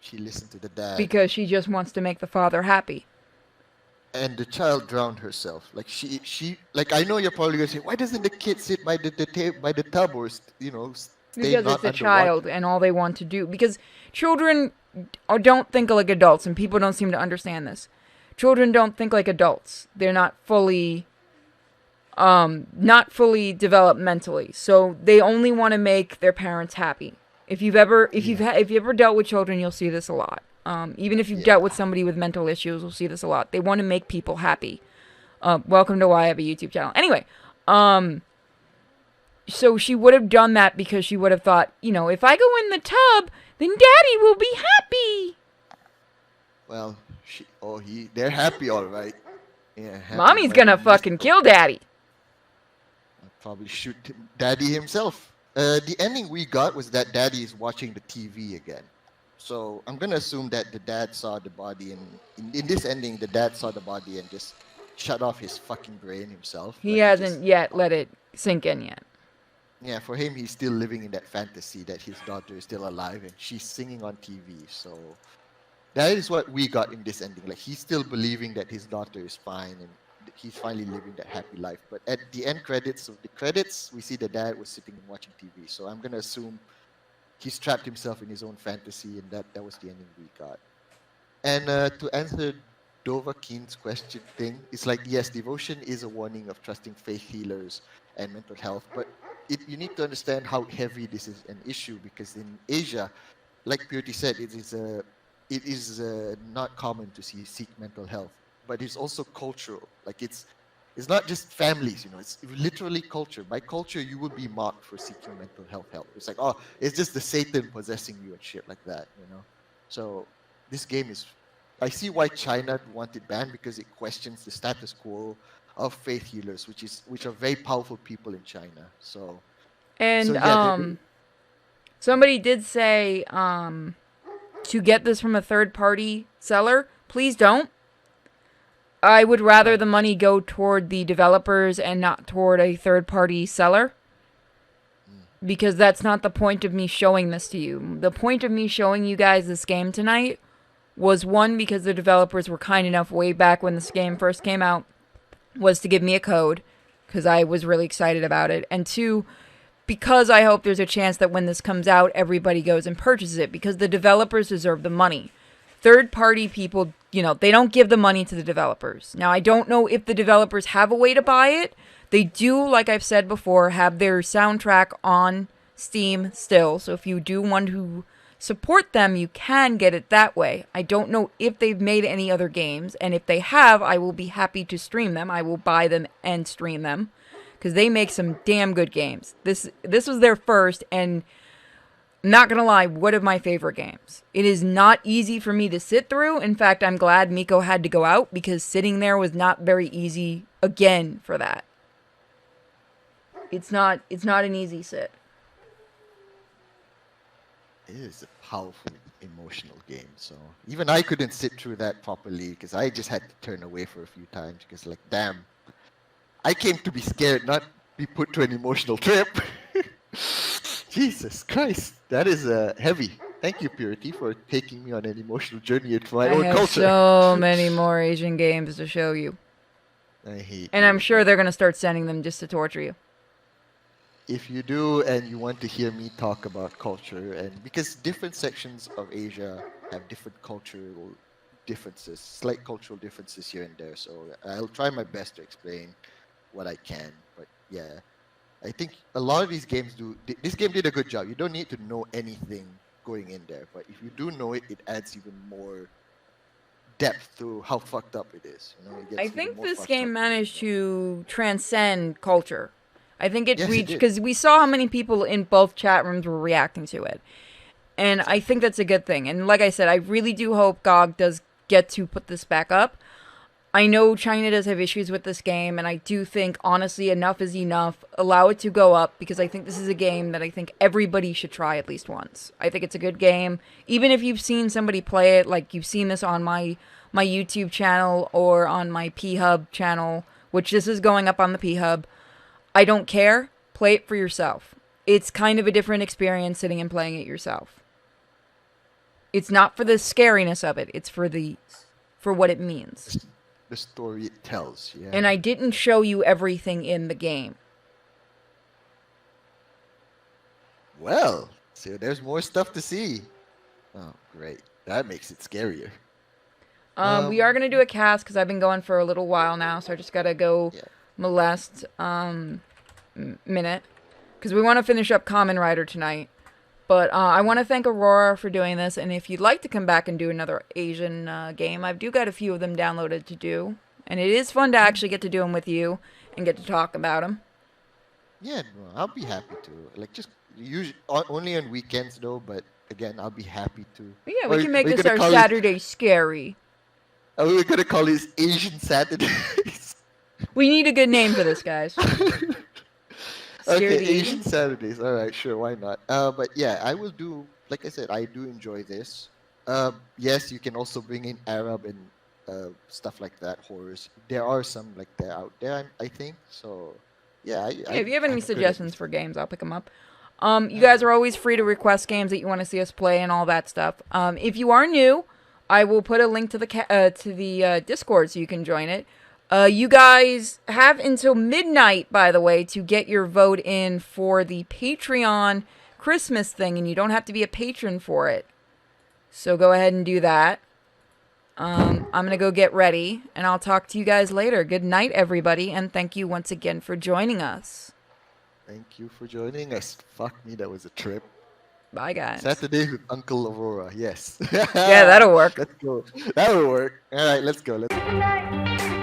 she listened to the dad. Because she just wants to make the father happy. And the child drowned herself. Like she like, I know you're probably gonna say, why doesn't the kid sit by the tub or stay because not it's a underwater? child and all they want to do. Because children don't think like adults, and people don't seem to understand this. Children don't think like adults. They're not fully developed mentally. So they only want to make their parents happy. If you've ever dealt with children, you'll see this a lot. Even if you've dealt with somebody with mental issues, you'll see this a lot. They want to make people happy. Welcome to why I have a YouTube channel. Anyway, So she would have done that because she would have thought, you know, if I go in the tub, then Daddy will be happy. Well, they're happy, all right. Yeah, happy Mommy's gonna fucking kill Daddy. I'll probably shoot Daddy himself. The ending we got was that Daddy is watching the TV again. So I'm gonna assume that the dad saw the body, and in this ending, the dad saw the body and just shut off his fucking brain himself. He hasn't yet let it sink in yet. Yeah, for him, he's still living in that fantasy that his daughter is still alive and she's singing on TV. So that is what we got in this ending. Like, he's still believing that his daughter is fine and he's finally living that happy life. But at the end credits of the credits, we see the dad was sitting and watching TV. So I'm gonna assume he's trapped himself in his own fantasy, and that was the ending we got. And to answer Dova Keen's question thing, it's like, yes, devotion is a warning of trusting faith healers and mental health, but you need to understand how heavy this is an issue, because in Asia, like Purity said, it is not common to seek mental health, but it's also cultural. Like, it's not just families, you know, it's literally culture. By culture, you will be mocked for seeking mental health help. It's like, oh, it's just the Satan possessing you and shit like that, you know. So this game is, I see why China want it banned, because it questions the status quo of faith healers, which are very powerful people in China. So, somebody did say to get this from a third-party seller, please don't. I would rather the money go toward the developers and not toward a third-party seller, because that's not the point of me showing this to you. The point of me showing you guys this game tonight was, one, because the developers were kind enough way back when this game first came out was to give me a code, because I was really excited about it, and two, because I hope there's a chance that when this comes out, everybody goes and purchases it, because the developers deserve the money. Third-party people, you know, they don't give the money to the developers. Now, I don't know if the developers have a way to buy it. They do, like I've said before, have their soundtrack on Steam still, so if you do want to support them, you can get it that way. I don't know if they've made any other games, and if they have, I will be happy to stream them. I will buy them and stream them, because they make some damn good games. This was their first, and I'm not gonna lie, one of my favorite games. It is not easy for me to sit through. In fact, I'm glad Miko had to go out, because sitting there was not very easy again for that. It's not an easy sit. It is a powerful, emotional game. So even I couldn't sit through that properly, because I just had to turn away for a few times, because, like, damn, I came to be scared, not be put to an emotional trip. Jesus Christ, that is heavy. Thank you, Purity, for taking me on an emotional journey into my own I have culture. so many more Asian games to show you. I hate And you. I'm sure they're going to start sending them just to torture you. If you do and you want to hear me talk about culture, and because different sections of Asia have different cultural differences, slight cultural differences here and there, so I'll try my best to explain what I can. But yeah, I think a lot of these games this game did a good job. You don't need to know anything going in there, but if you do know it, it adds even more depth to how fucked up it is. You know, it gets I even think more this fucked game up. managed to transcend culture. I think it Yes, it reached, did. because we saw how many people in both chat rooms were reacting to it. And I think that's a good thing. And like I said, I really do hope GOG does get to put this back up. I know China does have issues with this game, and I do think, honestly, enough is enough. Allow it to go up, because I think this is a game that I think everybody should try at least once. I think it's a good game. Even if you've seen somebody play it, like you've seen this on my YouTube channel or on my P-Hub channel, which this is going up on the P-Hub, I don't care. Play it for yourself. It's kind of a different experience sitting and playing it yourself. It's not for the scariness of it. It's for what it means. The story it tells, yeah. And I didn't show you everything in the game. Well, so there's more stuff to see. Oh, great. That makes it scarier. We are going to do a cast, because I've been going for a little while now, so I just got to go molest minute, because we want to finish up Kamen Rider tonight. But I want to thank Aurora for doing this, and if you'd like to come back and do another Asian game, I've got a few of them downloaded to do, and it is fun to actually get to do them with you and get to talk about them. Yeah, no, I'll be happy to. Like just usually only on weekends though. But again, I'll be happy to. Yeah, we Or can make we're this gonna our call it. Saturday scary. We're gonna call it Asian Saturdays. We need a good name for this, guys. Okay, Scaredy Asian Asians? Saturdays. All right, sure, why not? But yeah, I will do. Like I said, I do enjoy this. Yes, you can also bring in Arab and stuff like that, horrors. There are some like that out there, I think. So, yeah, Yeah, if you have any I'm good at suggestions this. for games, I'll pick them up. You guys are always free to request games that you want to see us play and all that stuff. If you are new, I will put a link to the Discord so you can join it. You guys have until midnight, by the way, to get your vote in for the Patreon Christmas thing, and you don't have to be a patron for it. So go ahead and do that. I'm going to go get ready, and I'll talk to you guys later. Good night, everybody, and thank you once again for joining us. Thank you for joining us. Fuck me, that was a trip. Bye, guys. Saturday with Uncle Aurora. Yes. Yeah, that'll work. Let's go. That'll work. All right, let's go. Good night.